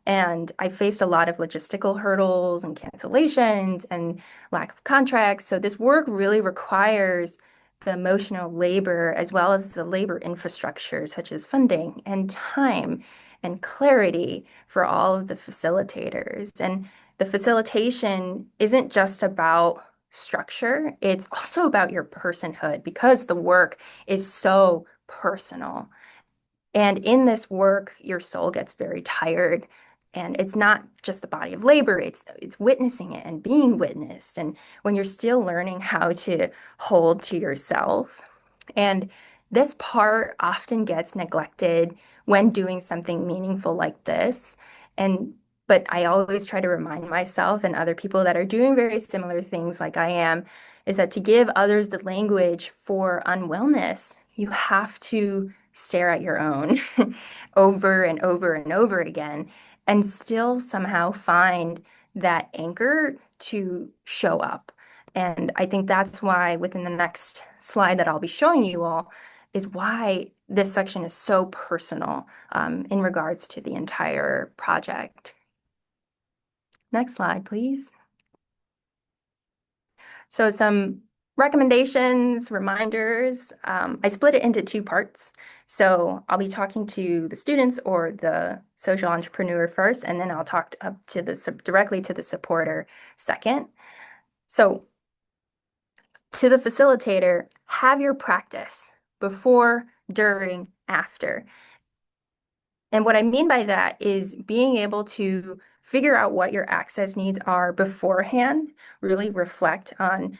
And I faced a lot of logistical hurdles and cancellations and lack of contracts. So this work really requires the emotional labor as well as the labor infrastructure, such as funding and time and clarity for all of the facilitators. And the facilitation isn't just about structure, it's also about your personhood because the work is so personal. And in this work, your soul gets very tired. And it's not just the body of labor, it's witnessing it and being witnessed. And when you're still learning how to hold to yourself. And this part often gets neglected when doing something meaningful like this. And but I always try to remind myself and other people that are doing very similar things like I am, is that to give others the language for unwellness, you have to stare at your own over and over and over again, and still somehow find that anchor to show up. And I think that's why within the next slide that I'll be showing you all is why this section is so personal in regards to the entire project. Next slide, please. So some recommendations, reminders. I split it into two parts. So I'll be talking to the students or the social entrepreneur first, and then I'll talk up to directly to the supporter second. So to the facilitator, have your practice before, during, after. And what I mean by that is being able to figure out what your access needs are beforehand, really reflect on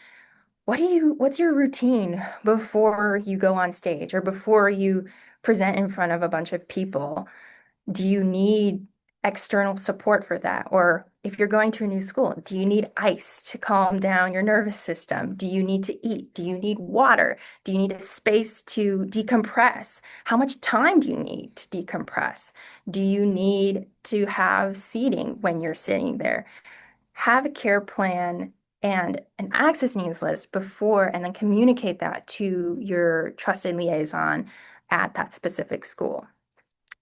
what's your routine before you go on stage or before you present in front of a bunch of people? Do you need external support for that? Or if you're going to a new school, do you need ice to calm down your nervous system? Do you need to eat? Do you need water? Do you need a space to decompress? How much time do you need to decompress? Do you need to have seating when you're sitting there? Have a care plan and an access needs list before, and then communicate that to your trusted liaison at that specific school.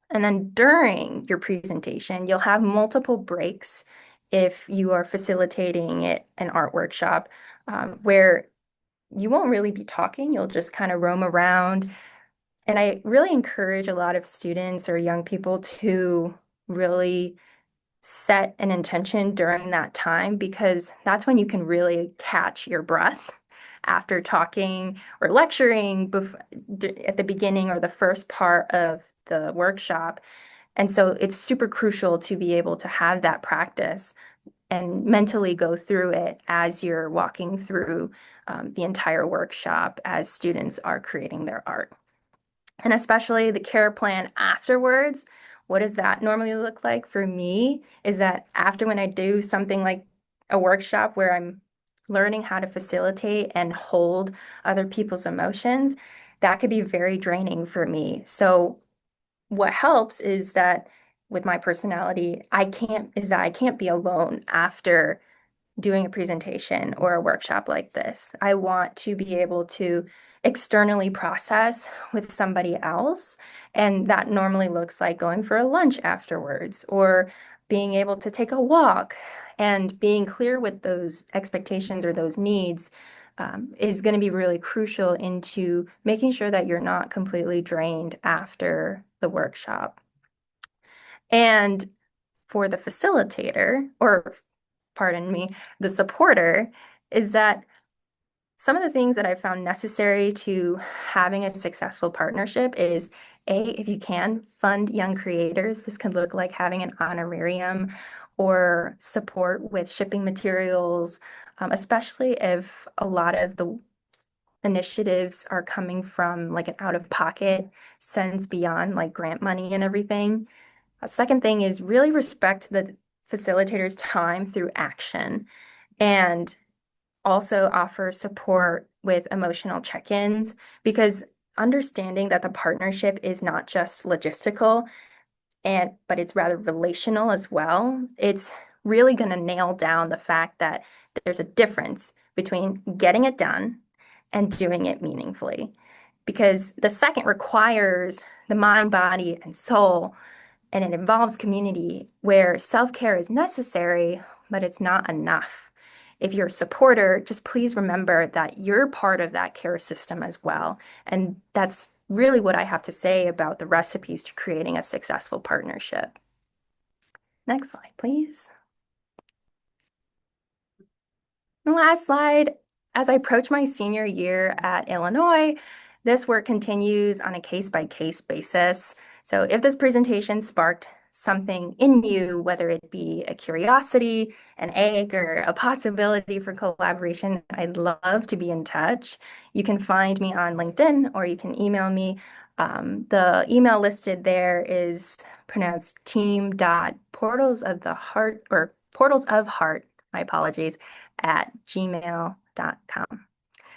And then during your presentation, you'll have multiple breaks if you are facilitating an art workshop where you won't really be talking, you'll just kind of roam around. And I really encourage a lot of students or young people to really set an intention during that time, because that's when you can really catch your breath after talking or lecturing at the beginning or the first part of the workshop. And so it's super crucial to be able to have that practice and mentally go through it as you're walking through the entire workshop as students are creating their art. And especially the care plan afterwards. What does that normally look like for me is that after when I do something like a workshop where I'm learning how to facilitate and hold other people's emotions, that could be very draining for me. So what helps is that with my personality, I can't be alone after doing a presentation or a workshop like this. I want to be able to externally process with somebody else. And that normally looks like going for a lunch afterwards or being able to take a walk, and being clear with those expectations or those needs is going to be really crucial into making sure that you're not completely drained after the workshop. And for the facilitator, or pardon me, the supporter, is that some of the things that I've found necessary to having a successful partnership is if you can fund young creators. This could look like having an honorarium or support with shipping materials, especially if a lot of the initiatives are coming from like an out-of-pocket sense beyond like grant money and everything. A second thing is really respect the facilitator's time through action, and also offer support with emotional check-ins, because understanding that the partnership is not just logistical but it's rather relational as well. It's really going to nail down the fact that there's a difference between getting it done and doing it meaningfully, because the second requires the mind, body, and soul, and it involves community where self-care is necessary, but it's not enough. If you're a supporter, just please remember that you're part of that care system as well. And that's really what I have to say about the recipes to creating a successful partnership. Next slide, please. The last slide, as I approach my senior year at Illinois, this work continues on a case-by-case basis. So if this presentation sparked something in you, whether it be a curiosity, an egg, or a possibility for collaboration, I'd love to be in touch. You can find me on LinkedIn or you can email me. The email listed there is pronounced team.portalsoftheheart, or portalsofheart, my apologies, at gmail.com.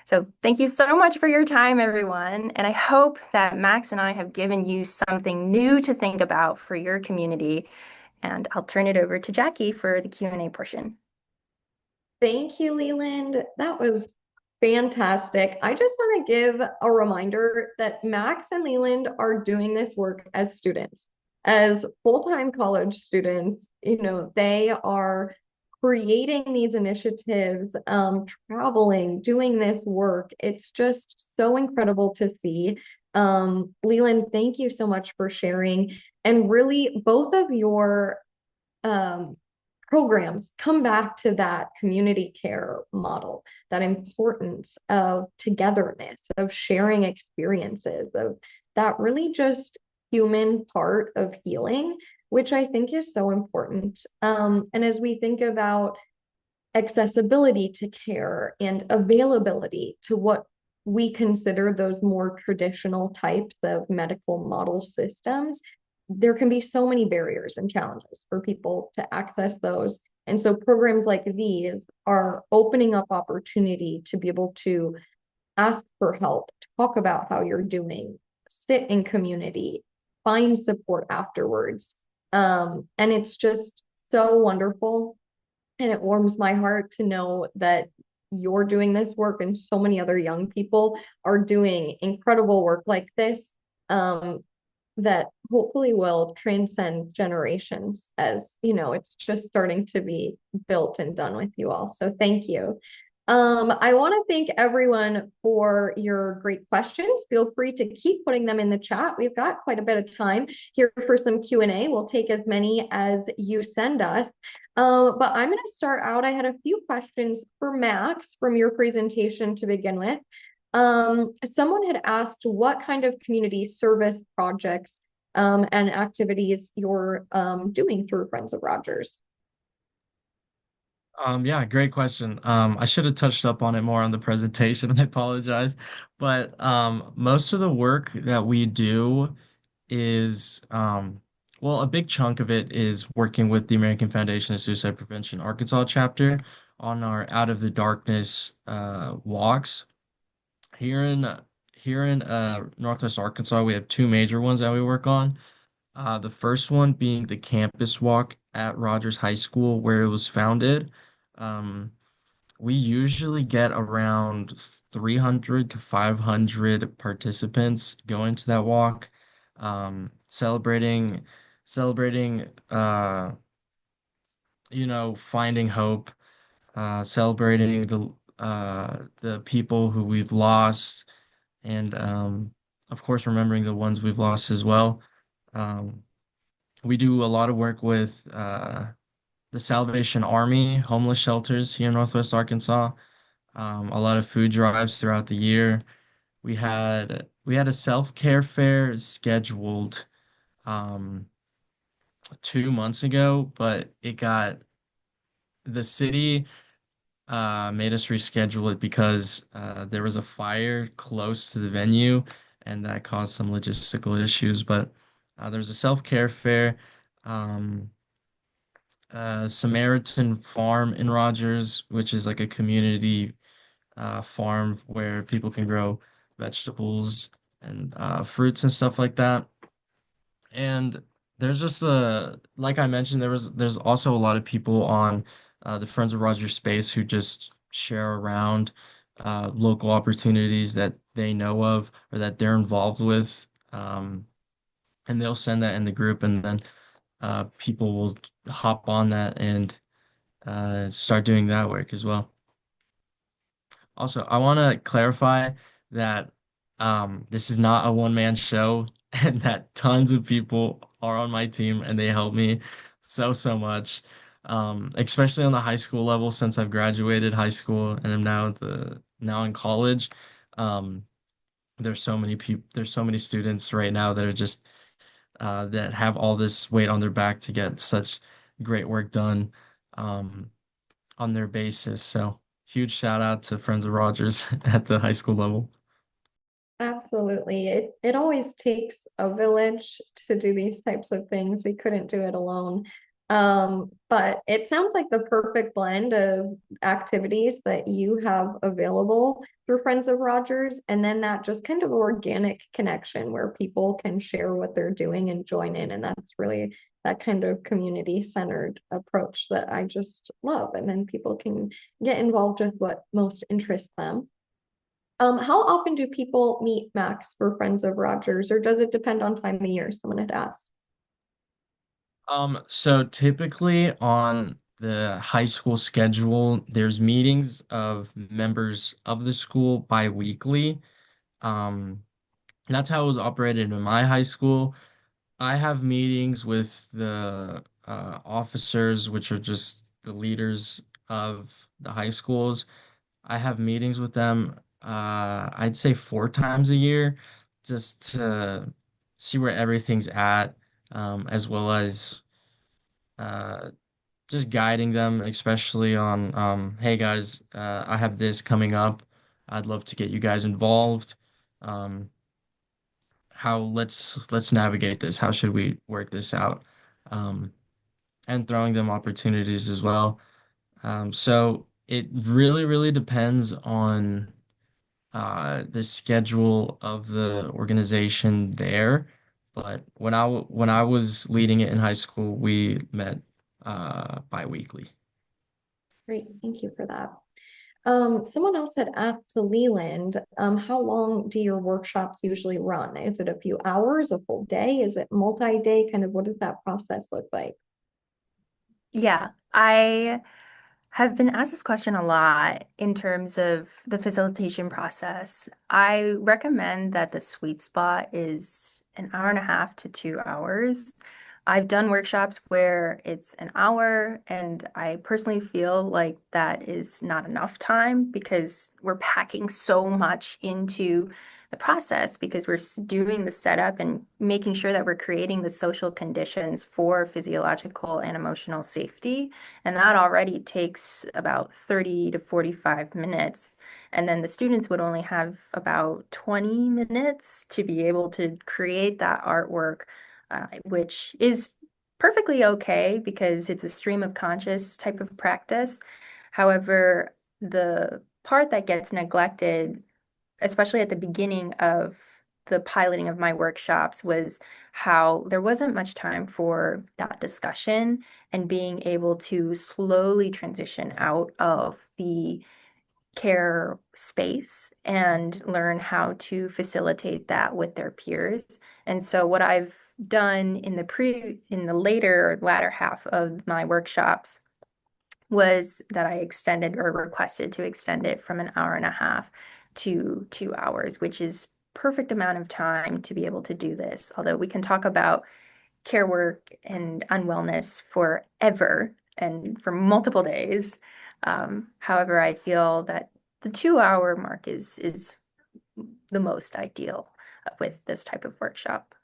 So thank you so much for your time, everyone. And I hope that Max and I have given you something new to think about for your community. And I'll turn it over to Jackie for the Q&A portion. Thank you, Leland. That was fantastic. I just want to give a reminder that Max and Leland are doing this work as students, as full-time college students. They are creating these initiatives, traveling, doing this work. It's just so incredible to see. Leland, thank you so much for sharing. And really, both of your um, programs come back to that community care model, that importance of togetherness, of sharing experiences, of that really just human part of healing, which I think is so important. And as we think about accessibility to care and availability to what we consider those more traditional types of medical model systems, there can be so many barriers and challenges for people to access those. And so programs like these are opening up opportunity to be able to ask for help, talk about how you're doing, sit in community, find support afterwards. And it's just so wonderful. And it warms my heart to know that you're doing this work and so many other young people are doing incredible work like this, that hopefully will transcend generations, as it's just starting to be built and done with you all. So thank you. I want to thank everyone for your great questions. Feel free to keep putting them in the chat. We've got quite a bit of time here for some Q&A. We'll take as many as you send us. But I'm going to start out. I had a few questions for Max from your presentation to begin with. Someone had asked what kind of community service projects and activities you're doing through Friends of Rogers. Yeah, great question. I should have touched up on it more on the presentation. I apologize. But most of the work that we do is, well, a big chunk of it is working with the American Foundation of Suicide Prevention Arkansas chapter on our Out of the Darkness walks. Here in Northwest Arkansas, we have two major ones that we work on. The first one being the campus walk at Rogers High School, where it was founded. Um, we usually get around 300 to 500 participants going to that walk, celebrating, finding hope, celebrating the people who we've lost, and of course, remembering the ones we've lost as well. Um, we do a lot of work with the Salvation Army homeless shelters here in Northwest Arkansas. A lot of food drives throughout the year. We had a self-care fair scheduled um, 2 months ago, but the city made us reschedule it because there was a fire close to the venue, and that caused some logistical issues. But there was a self-care fair. Um, Samaritan Farm in Rogers, which is like a community farm where people can grow vegetables and fruits and stuff like that. And there's just like I mentioned, there's also a lot of people on the Friends of Rogers space who just share around local opportunities that they know of or that they're involved with. And they'll send that in the group, and then people will hop on that and start doing that work as well. Also, I want to clarify that this is not a one-man show, and that tons of people are on my team and they help me so much. Especially on the high school level, since I've graduated high school and I'm now in college. Um, there's so many students right now that are just that have all this weight on their back to get such great work done um, on their basis. So huge shout out to Friends of Rogers at the high school level. Absolutely. It always takes a village to do these types of things. We couldn't do it alone. But it sounds like the perfect blend of activities that you have available through Friends of Rogers, and then that just kind of organic connection where people can share what they're doing and join in. And that's really that kind of community-centered approach that I just love. And then people can get involved with what most interests them. How often do people meet Max for Friends of Rogers, or does it depend on time of year? Someone had asked. So typically on the high school schedule, there's meetings of members of the school bi-weekly. Um, that's how it was operated in my high school. I have meetings with the officers, which are just the leaders of the high schools. I have meetings with them, I'd say 4 times a year, just to see where everything's at, as well as uh, just guiding them, especially on, hey guys, I have this coming up. I'd love to get you guys involved. Um, how let's navigate this. How should we work this out? Um, and throwing them opportunities as well. So it really, really depends on the schedule of the organization there. But when I was leading it in high school, we met bi-weekly. Great, thank you for that. Someone else had asked to Leland, how long do your workshops usually run? Is it a few hours, a full day? Is it multi-day? Kind of what does that process look like? Yeah, I have been asked this question a lot in terms of the facilitation process. I recommend that the sweet spot is an hour and a half to 2 hours. I've done workshops where it's an hour, and I personally feel like that is not enough time because we're packing so much into the process because we're doing the setup and making sure that we're creating the social conditions for physiological and emotional safety. And that already takes about 30 to 45 minutes. And then the students would only have about 20 minutes to be able to create that artwork, which is perfectly okay because it's a stream of conscious type of practice. However, the part that gets neglected, especially at the beginning of the piloting of my workshops, was how there wasn't much time for that discussion and being able to slowly transition out of the care space and learn how to facilitate that with their peers. And so what I've done in the latter half of my workshops was that I extended or requested to extend it from an hour and a half to 2 hours, which is perfect amount of time to be able to do this. Although we can talk about care work and unwellness forever and for multiple days. However, I feel that the 2 hour mark is the most ideal with this type of workshop.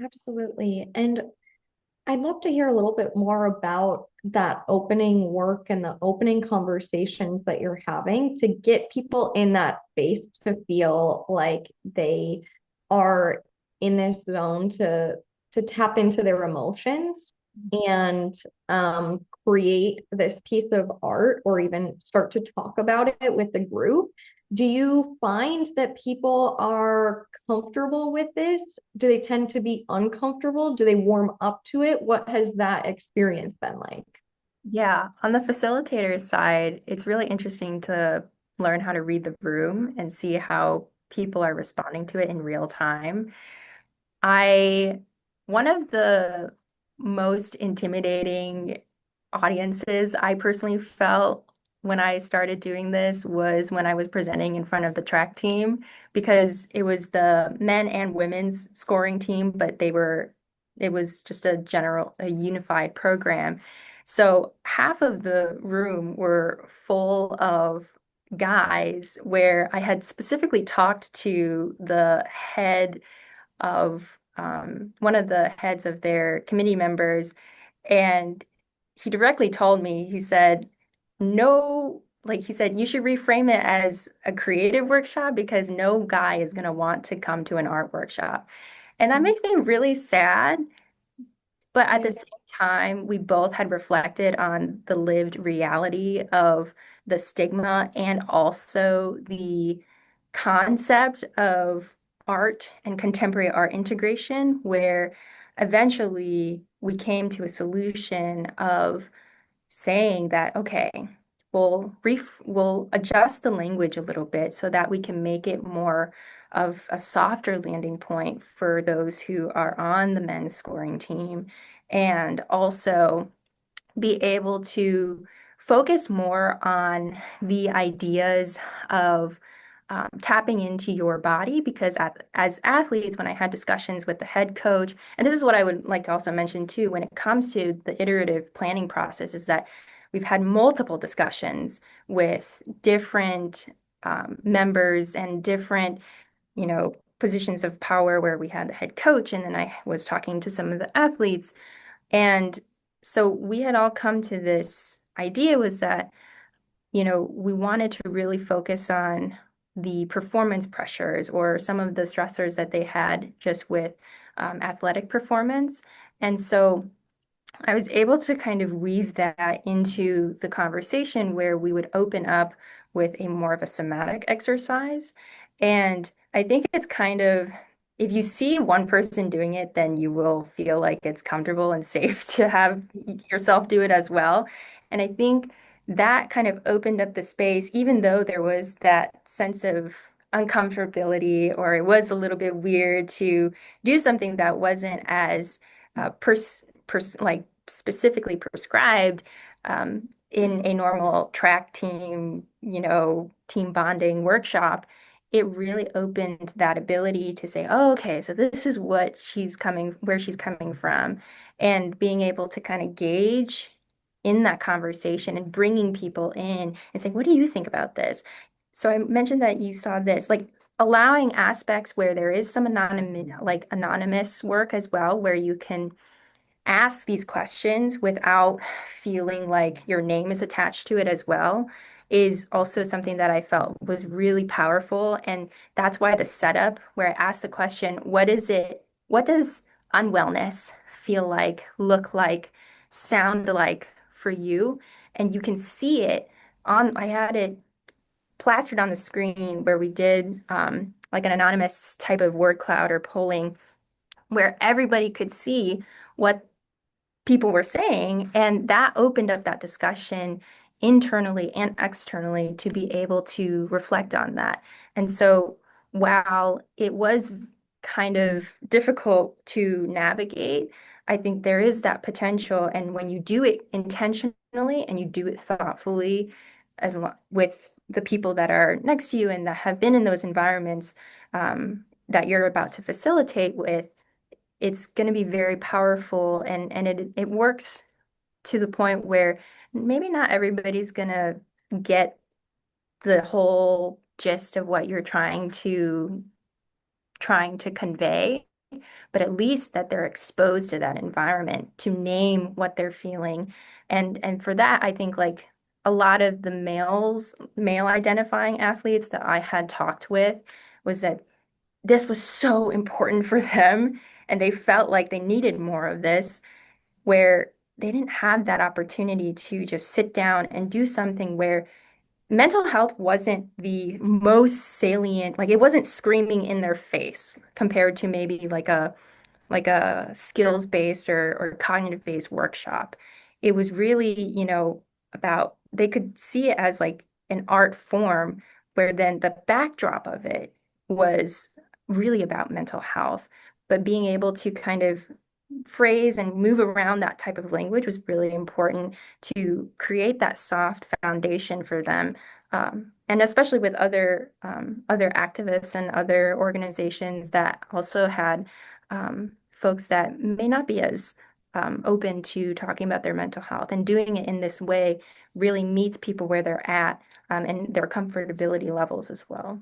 Absolutely. And I'd love to hear a little bit more about that opening work and the opening conversations that you're having to get people in that space to feel like they are in this zone to tap into their emotions and create this piece of art or even start to talk about it with the group. Do you find that people are comfortable with this? Do they tend to be uncomfortable? Do they warm up to it? What has that experience been like? Yeah, on the facilitator side, it's really interesting to learn how to read the room and see how people are responding to it in real time. I, one of the most intimidating audiences I personally felt when I started doing this was when I was presenting in front of the track team because it was the men and women's scoring team, but it was just a unified program. So half of the room were full of guys where I had specifically talked to the head of one of the heads of their committee members, and he directly told me, he said, no, like he said, you should reframe it as a creative workshop because no guy is going to want to come to an art workshop. And that makes me really sad But at the same time, we both had reflected on the lived reality of the stigma and also the concept of art and contemporary art integration, where eventually we came to a solution of saying that, okay, we'll adjust the language a little bit so that we can make it more of a softer landing point for those who are on the men's scoring team, and also be able to focus more on the ideas of tapping into your body. Because as athletes, when I had discussions with the head coach, and this is what I would like to also mention too, when it comes to the iterative planning process, is that we've had multiple discussions with different members and different, positions of power, where we had the head coach, and then I was talking to some of the athletes. And so we had all come to this idea, was that, we wanted to really focus on the performance pressures or some of the stressors that they had just with athletic performance. And so I was able to kind of weave that into the conversation, where we would open up with a more of a somatic exercise. And I think it's kind of, if you see one person doing it, then you will feel like it's comfortable and safe to have yourself do it as well. And I think that kind of opened up the space, even though there was that sense of uncomfortability, or it was a little bit weird to do something that wasn't as like specifically prescribed in a normal track team, team bonding workshop. It really opened that ability to say, oh, okay, so this is where she's coming from, and being able to kind of gauge in that conversation and bringing people in and saying, what do you think about this? So I mentioned that you saw this, like allowing aspects where there is some anonymous work as well, where you can ask these questions without feeling like your name is attached to it as well, is also something that I felt was really powerful. And that's why the setup, where I asked the question, what does unwellness feel like, look like, sound like for you? And you can see it I had it plastered on the screen, where we did like an anonymous type of word cloud or polling, where everybody could see what people were saying. And that opened up that discussion internally and externally to be able to reflect on that. And so while it was kind of difficult to navigate, I think there is that potential. And when you do it intentionally and you do it thoughtfully, with the people that are next to you and that have been in those environments that you're about to facilitate with, it's going to be very powerful, and it works to the point where maybe not everybody's going to get the whole gist of what you're trying to convey, but at least that they're exposed to that environment to name what they're feeling. And for that, I think like a lot of the male identifying athletes that I had talked with, was that this was so important for them, and they felt like they needed more of this, where they didn't have that opportunity to just sit down and do something where mental health wasn't the most salient, like it wasn't screaming in their face compared to maybe like a skills-based or cognitive-based workshop. It was really, about, they could see it as like an art form, where then the backdrop of it was really about mental health. But being able to kind of phrase and move around that type of language was really important to create that soft foundation for them. And especially with other activists and other organizations that also had folks that may not be as open to talking about their mental health, and doing it in this way really meets people where they're at, and their comfortability levels as well.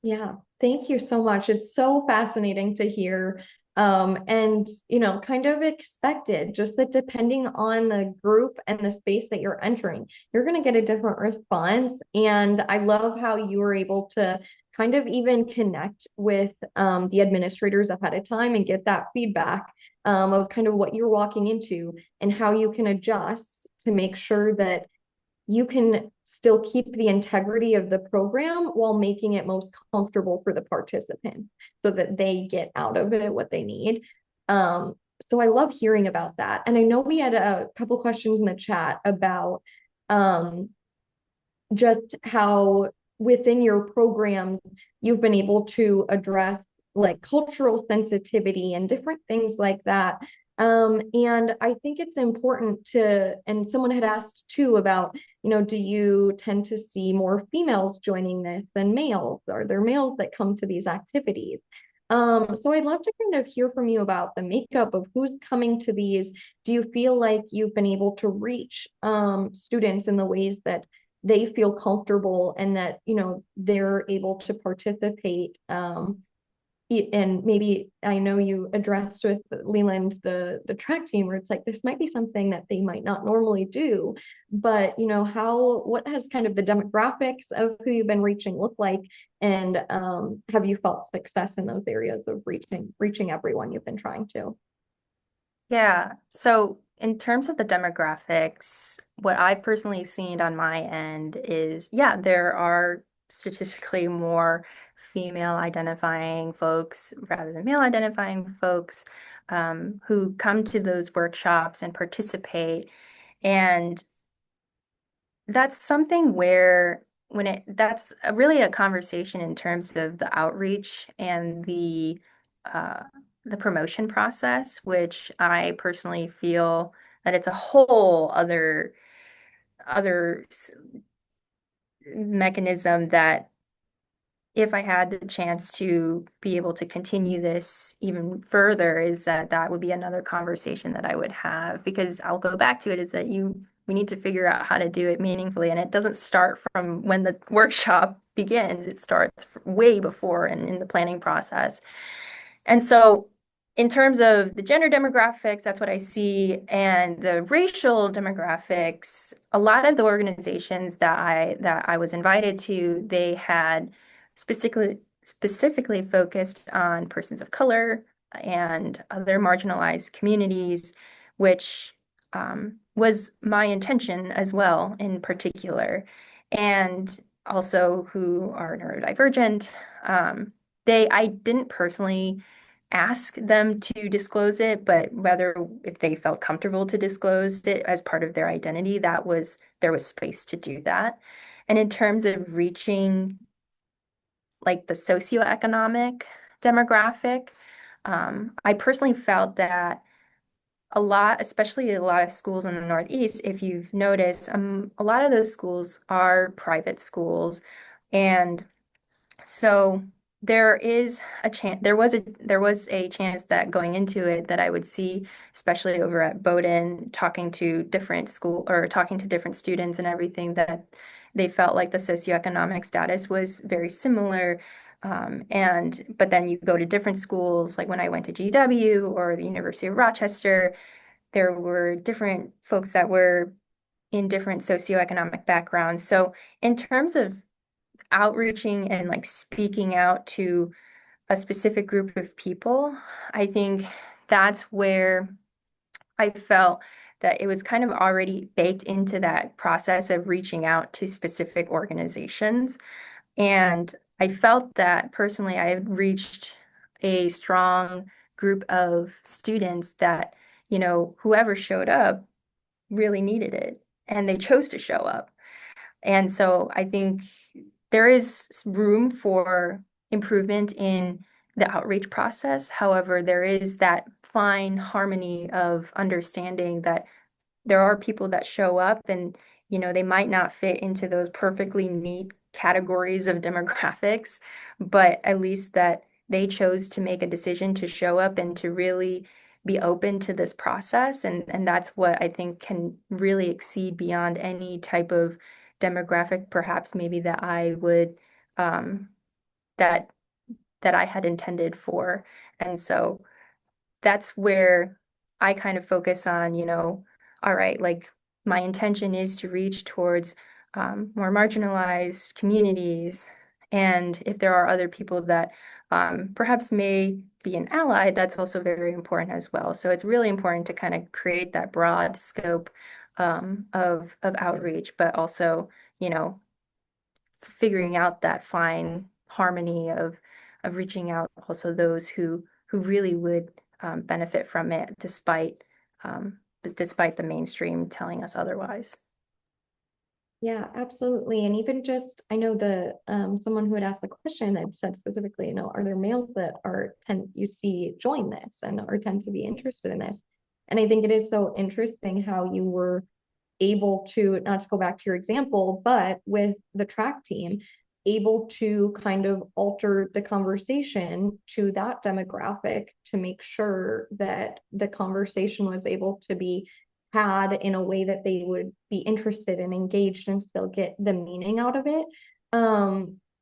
Yeah, thank you so much. It's so fascinating to hear. And kind of expected, just that depending on the group and the space that you're entering, you're going to get a different response. And I love how you were able to kind of even connect with the administrators ahead of time and get that feedback. of kind of what you're walking into and how you can adjust to make sure that you can still keep the integrity of the program while making it most comfortable for the participant so that they get out of it what they need. So I love hearing about that. And I know we had a couple questions in the chat about just how within your programs you've been able to address like cultural sensitivity and different things like that. And I think it's important to, and someone had asked too about, do you tend to see more females joining this than males? Are there males that come to these activities? So I'd love to kind of hear from you about the makeup of who's coming to these. Do you feel like you've been able to reach students in the ways that they feel comfortable and that, they're able to participate? And maybe I know you addressed with Leland the track team where it's like this might be something that they might not normally do, but what has kind of the demographics of who you've been reaching look like, and have you felt success in those areas of reaching everyone you've been trying to? Yeah. So in terms of the demographics, what I've personally seen on my end is, yeah, there are statistically more female identifying folks rather than male identifying folks who come to those workshops and participate. And that's something where that's really a conversation in terms of the outreach and uh, the promotion process, which I personally feel that it's a whole other mechanism that if I had the chance to be able to continue this even further, is that would be another conversation that I would have, because I'll go back to it, is that we need to figure out how to do it meaningfully. And it doesn't start from when the workshop begins. It starts way before in the planning process. And so in terms of the gender demographics, that's what I see. And the racial demographics, a lot of the organizations that I was invited to, they had specifically focused on persons of color and other marginalized communities, which was my intention as well in particular, and also who are neurodivergent. I didn't personally ask them to disclose it, but whether if they felt comfortable to disclose it as part of their identity, there was space to do that. And in terms of reaching like the socioeconomic demographic, I personally felt that especially a lot of schools in the Northeast, if you've noticed, a lot of those schools are private schools. And so there was a chance that going into it that I would see, especially over at Bowdoin, talking to different students and everything, that they felt like the socioeconomic status was very similar. But then you go to different schools, like when I went to GW or the University of Rochester, there were different folks that were in different socioeconomic backgrounds. So in terms of outreaching and like speaking out to a specific group of people, I think that's where I felt that it was kind of already baked into that process of reaching out to specific organizations. And I felt that personally, I had reached a strong group of students that, whoever showed up really needed it and they chose to show up. And so I think there is room for improvement in the outreach process. However, there is that fine harmony of understanding that there are people that show up and, they might not fit into those perfectly neat categories of demographics, but at least that they chose to make a decision to show up and to really be open to this process. And that's what I think can really exceed beyond any type of demographic, perhaps maybe that I would that that I had intended for. And so that's where I kind of focus on, all right, like my intention is to reach towards more marginalized communities And if there are other people that perhaps may be an ally, that's also very important as well. So it's really important to kind of create that broad scope of outreach, but also, you know, figuring out that fine harmony of reaching out also those who really would benefit from it despite the mainstream telling us otherwise. Yeah, absolutely. And even just, I know the someone who had asked the question had said specifically, you know, are there males that are tend you see join this and or tend to be interested in this? And I think it is so interesting how you were able to, not to go back to your example, but with the track team, able to kind of alter the conversation to that demographic to make sure that the conversation was able to be had in a way that they would be interested and engaged and still get the meaning out of it.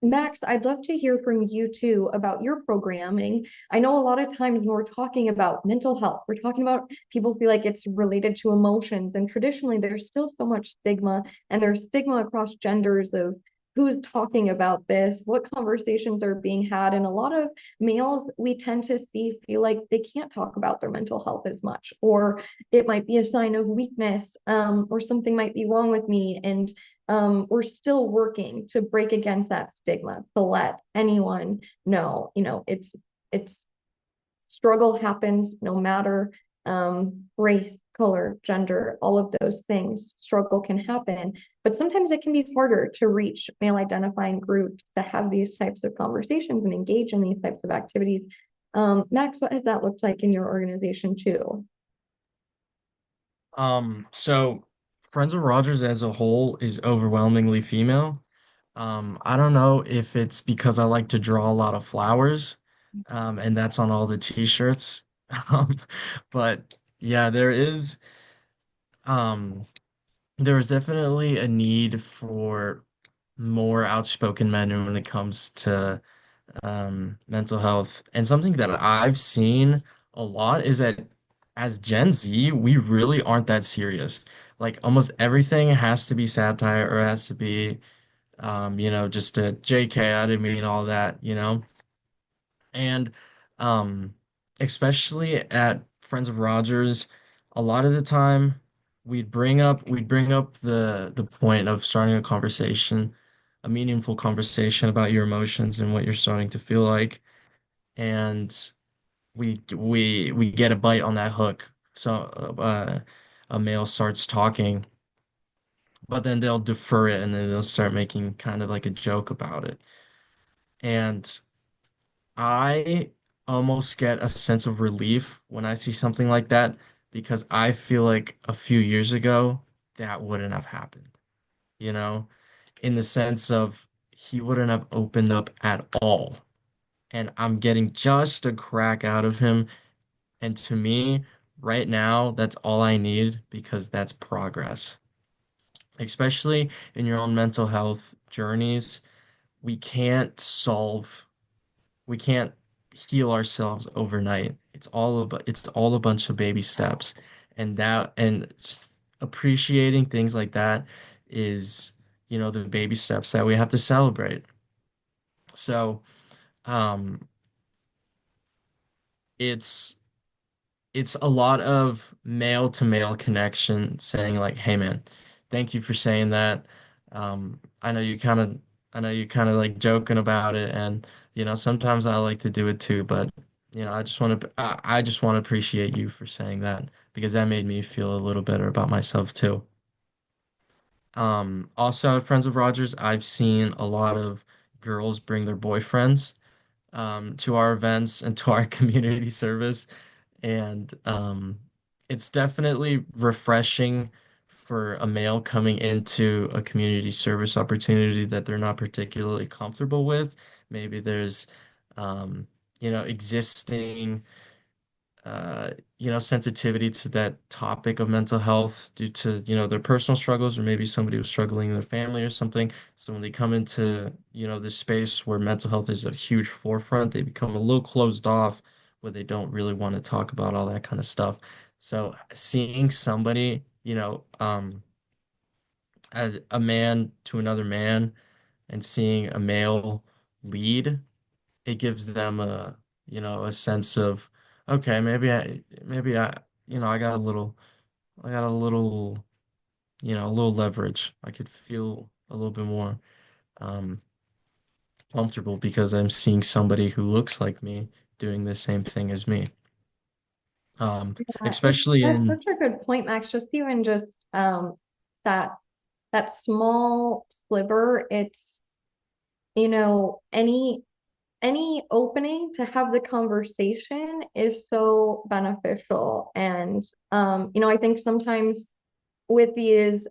Max, I'd love to hear from you too about your programming. I know a lot of times when we're talking about mental health, we're talking about people feel like it's related to emotions. And traditionally, there's still so much stigma, and there's stigma across genders of who's talking about this, what conversations are being had. And a lot of males we tend to see feel like they can't talk about their mental health as much, or it might be a sign of weakness, or something might be wrong with me. And we're still working to break against that stigma to let anyone know, you know, it's struggle happens no matter race, color, gender, all of those things. Struggle can happen, but sometimes it can be harder to reach male identifying groups to have these types of conversations and engage in these types of activities. Max, what has that looked like in your organization too? So Friends of Rogers as a whole is overwhelmingly female. I don't know if it's because I like to draw a lot of flowers, and that's on all the t-shirts. Um, but yeah, um, there is definitely a need for more outspoken men when it comes to mental health. And something that I've seen a lot is that as Gen Z, we really aren't that serious. Like almost everything has to be satire or has to be, just a JK. I didn't mean all that, you know? And um, especially at Friends of Rogers, a lot of the time we'd bring up the point of starting a conversation, a meaningful conversation about your emotions and what you're starting to feel like, and we get a bite on that hook. So a male starts talking, but then they'll defer it and then they'll start making kind of like a joke about it. And I almost get a sense of relief when I see something like that because I feel like a few years ago that wouldn't have happened, you know, in the sense of he wouldn't have opened up at all. And I'm getting just a crack out of him. And to me, right now, that's all I need because that's progress. Especially in your own mental health journeys, we can't solve we can't heal ourselves overnight. It's all a bunch of baby steps. And just appreciating things like that is, the baby steps that we have to celebrate. So, um, it's it's a lot of male to male connection saying like, "Hey man, thank you for saying that. I know you kind of like joking about it, and sometimes I like to do it too, but I just want to appreciate you for saying that because that made me feel a little better about myself too. Also at Friends of Rogers, I've seen a lot of girls bring their boyfriends to our events and to our community service. And it's definitely refreshing for a male coming into a community service opportunity that they're not particularly comfortable with. Maybe there's, existing uh, sensitivity to that topic of mental health due to, their personal struggles, or maybe somebody was struggling in their family or something. So when they come into, this space where mental health is a huge forefront, they become a little closed off where they don't really want to talk about all that kind of stuff. So seeing somebody, as a man to another man and seeing a male lead, it gives them a, a sense of, okay, maybe I, I got a little, a little leverage. I could feel a little bit more um, comfortable because I'm seeing somebody who looks like me doing the same thing as me. Especially That's in, such a good point, Max. Just even just that that small sliver, it's any opening to have the conversation is so beneficial. And I think sometimes with these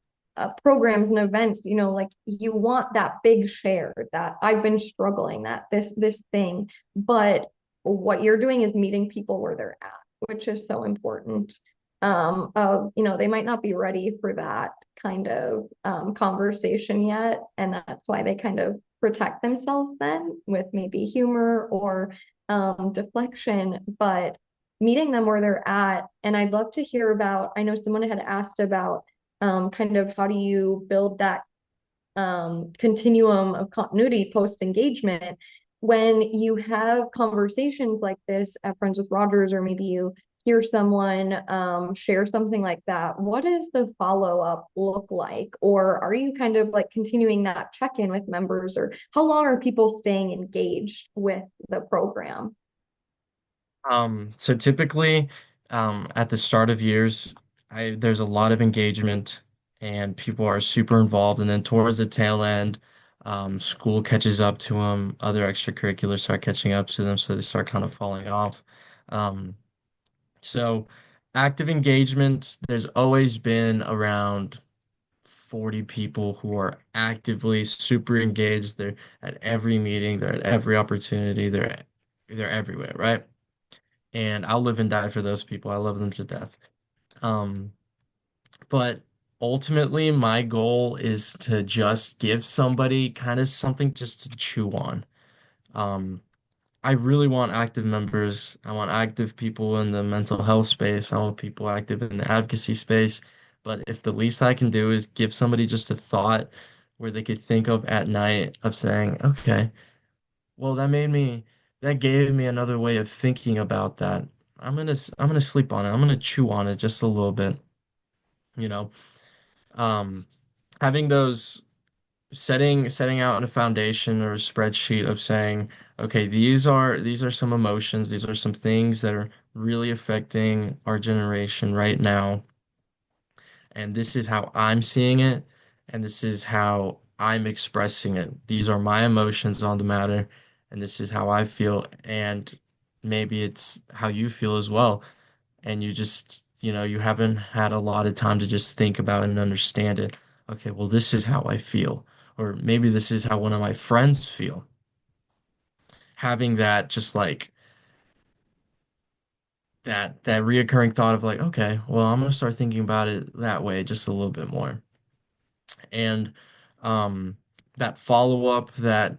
programs and events, like you want that big share that I've been struggling, that this thing, but what you're doing is meeting people where they're at, which is so important. They might not be ready for that kind of conversation yet, and that's why they kind of protect themselves then with maybe humor or deflection, but meeting them where they're at. And I'd love to hear about, I know someone had asked about kind of how do you build that continuum of continuity post engagement when you have conversations like this at Friends with Rogers, or maybe you hear someone share something like that. What does the follow up look like? Or are you kind of like continuing that check in with members, or how long are people staying engaged with the program? so typically, at the start of years, there's a lot of engagement and people are super involved. And then towards the tail end, school catches up to them, other extracurriculars start catching up to them, so they start kind of falling off. Um, so active engagement, there's always been around 40 people who are actively super engaged. They're at every meeting, they're at every opportunity, they're everywhere, right? And I'll live and die for those people. I love them to death. Um, but ultimately, my goal is to just give somebody kind of something just to chew on. Um, I really want active members. I want active people in the mental health space. I want people active in the advocacy space. But if the least I can do is give somebody just a thought where they could think of at night of saying, okay, well, that gave me another way of thinking about that. I'm gonna sleep on it. I'm gonna chew on it just a little bit, you know. Um, Having those setting out a foundation or a spreadsheet of saying, okay, these are some emotions, these are some things that are really affecting our generation right now, and this is how I'm seeing it, and this is how I'm expressing it. These are my emotions on the matter, and this is how I feel, and maybe it's how you feel as well. And you just, you haven't had a lot of time to just think about it and understand it. Okay, well, this is how I feel, or maybe this is how one of my friends feel. Having that just like that reoccurring thought of like, okay, well, I'm gonna start thinking about it that way just a little bit more. And um that follow-up, that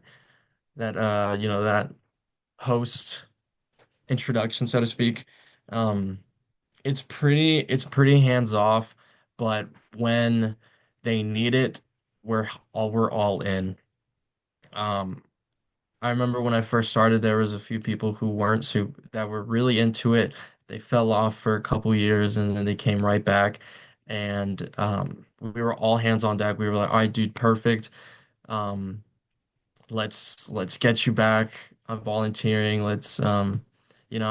host introduction, so to speak, um it's pretty hands off, but when they need it, we're all in. Um, I remember when I first started, there was a few people who weren't that were really into it. They fell off for a couple years and then they came right back, and we were all hands on deck. We were like, "All right, dude, perfect. Um, let's get you back volunteering. How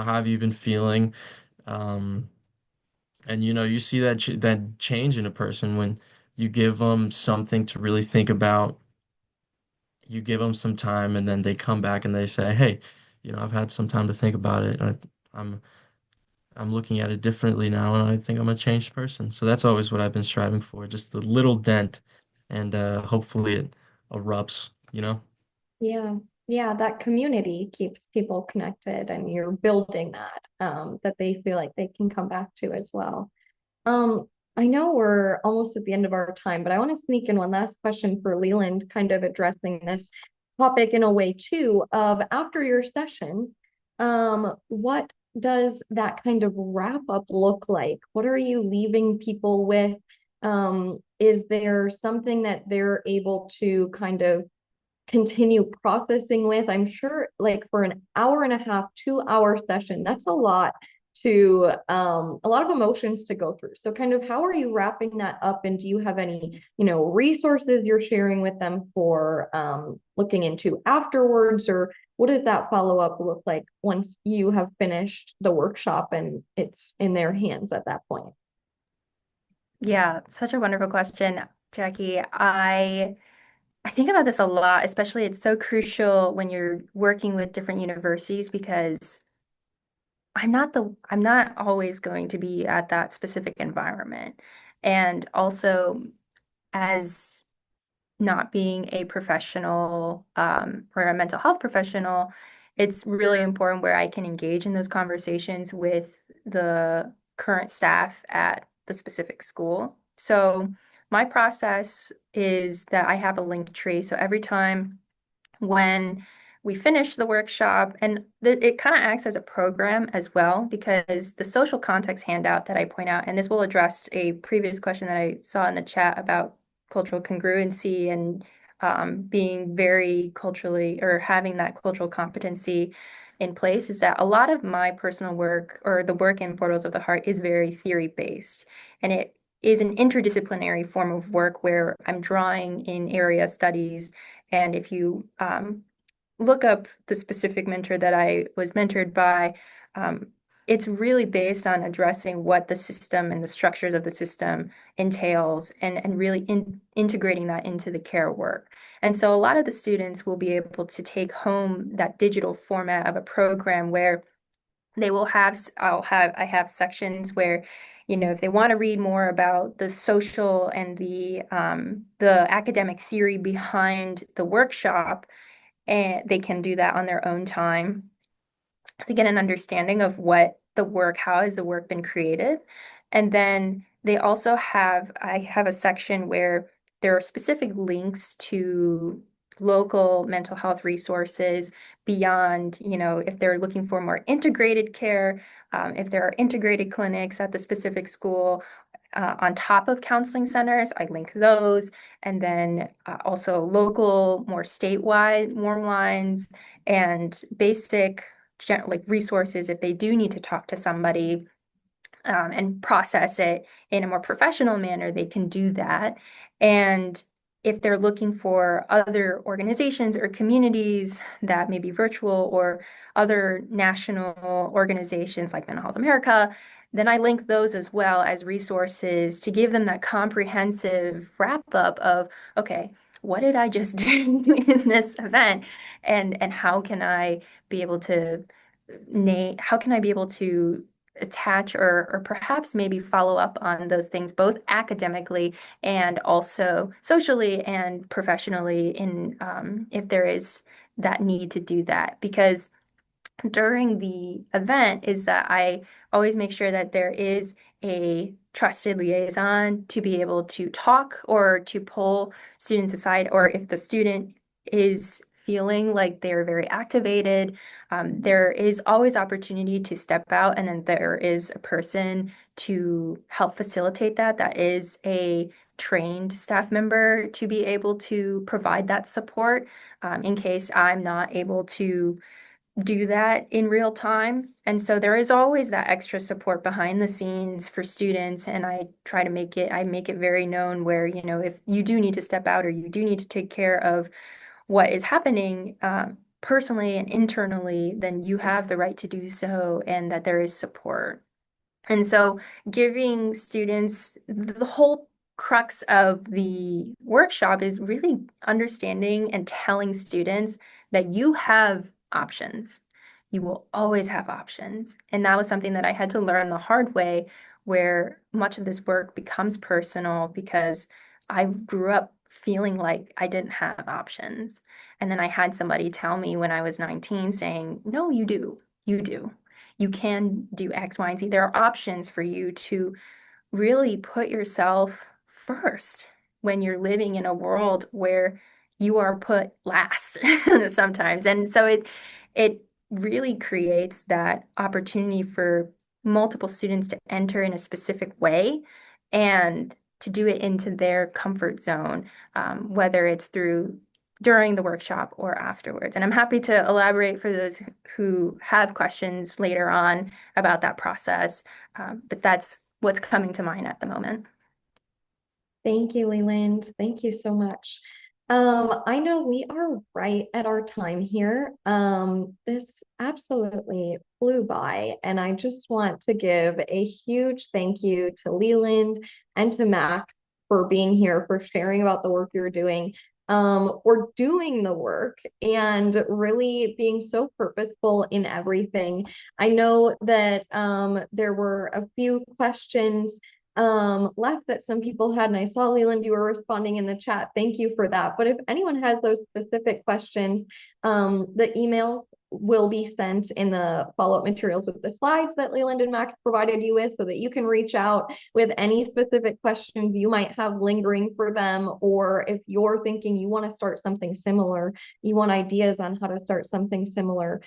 have you been feeling?" Um, And you see that change in a person when you give them something to really think about. You give them some time, and then they come back and they say, "Hey, I've had some time to think about it. I'm I'm looking at it differently now, and I think I'm a changed person." So that's always what I've been striving for, just a little dent, and hopefully it erupts. Yeah, yeah, that community keeps people connected, and you're building that that they feel like they can come back to as well. Um, I know we're almost at the end of our time, but I want to sneak in one last question for Leland, kind of addressing this topic in a way too, of after your sessions, what does that kind of wrap up look like? What are you leaving people with? Is there something that they're able to kind of continue processing with. I'm sure like for an hour and a half, 2 hour session, that's a lot to a lot of emotions to go through. So kind of how are you wrapping that up? And do you have any, resources you're sharing with them for looking into afterwards? Or what does that follow-up look like once you have finished the workshop and it's in their hands at that point? Yeah, such a wonderful question, Jackie. I think about this a lot, especially it's so crucial when you're working with different universities because I'm not always going to be at that specific environment. And also as not being a professional or a mental health professional, it's really important where I can engage in those conversations with the current staff at the specific school. So my process is that I have a link tree. So every time when we finish the workshop, and it kind of acts as a program as well, because the social context handout that I point out, and this will address a previous question that I saw in the chat about cultural congruency and being very culturally or having that cultural competency in place, is that a lot of my personal work or the work in Portals of the Heart is very theory based. And it is an interdisciplinary form of work where I'm drawing in area studies. And if you look up the specific mentor that I was mentored by, um, it's really based on addressing what the system and the structures of the system entails and really integrating that into the care work. And so a lot of the students will be able to take home that digital format of a program where they will have, I have sections where, if they want to read more about the social and the academic theory behind the workshop, and they can do that on their own time to get an understanding of how has the work been created. And then I have a section where there are specific links to local mental health resources beyond, if they're looking for more integrated care, if there are integrated clinics at the specific school, on top of counseling centers, I link those. And then also local, more statewide warm lines and basic like resources if they do need to talk to somebody and process it in a more professional manner, they can do that. And if they're looking for other organizations or communities that may be virtual or other national organizations like Mental Health America, then I link those as well as resources to give them that comprehensive wrap up of, okay, what did I just do in this event? And how can I be able to attach or perhaps maybe follow up on those things, both academically and also socially and professionally, if there is that need to do that. Because during the event is that I always make sure that there is a trusted liaison to be able to talk or to pull students aside, or if the student is feeling like they're very activated, there is always opportunity to step out, and then there is a person to help facilitate that. That is a trained staff member to be able to provide that support in case I'm not able to do that in real time. And so there is always that extra support behind the scenes for students. And I make it very known where, if you do need to step out or you do need to take care of what is happening personally and internally, then you have the right to do so and that there is support. And so giving students the whole crux of the workshop is really understanding and telling students that you have options. You will always have options. And that was something that I had to learn the hard way, where much of this work becomes personal because I grew up feeling like I didn't have options. And then I had somebody tell me when I was 19 saying, no, you do. You do. You can do X, Y, and Z. There are options for you to really put yourself first when you're living in a world where you are put last sometimes. And so it really creates that opportunity for multiple students to enter in a specific way and to do it into their comfort zone, whether it's through during the workshop or afterwards. And I'm happy to elaborate for those who have questions later on about that process. But that's what's coming to mind at the moment. Thank you, Leland. Thank you so much. I know we are right at our time here. This absolutely flew by, and I just want to give a huge thank you to Leland and to Max for being here, for sharing about the work you're doing, for doing the work and really being so purposeful in everything. I know that there were a few questions left that some people had, and I saw Leland, you were responding in the chat. Thank you for that. But if anyone has those specific questions, the email will be sent in the follow-up materials with the slides that Leland and Max provided you with, so that you can reach out with any specific questions you might have lingering for them, or if you're thinking you want to start something similar, you want ideas on how to start something similar.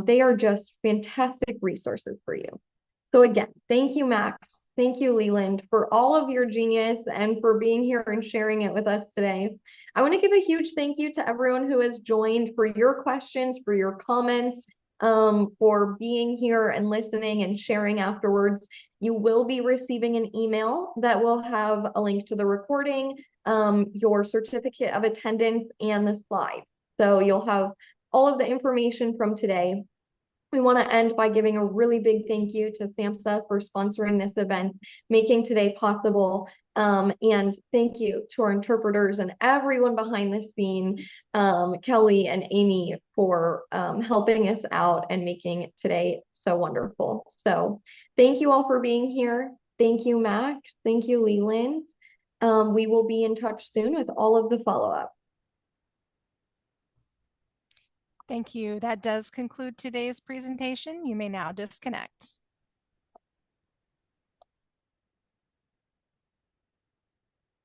They are just fantastic resources for you. So again, thank you, Max. Thank you, Leland, for all of your genius and for being here and sharing it with us today. I want to give a huge thank you to everyone who has joined, for your questions, for your comments, for being here and listening and sharing afterwards. You will be receiving an email that will have a link to the recording, your certificate of attendance, and the slides. So you'll have all of the information from today. We want to end by giving a really big thank you to SAMHSA for sponsoring this event, making today possible. And thank you to our interpreters and everyone behind the scene, Kelly and Amy, for helping us out and making today so wonderful. So thank you all for being here. Thank you, Max. Thank you, Leland. We will be in touch soon with all of the follow-up. Thank you. That does conclude today's presentation. You may now disconnect.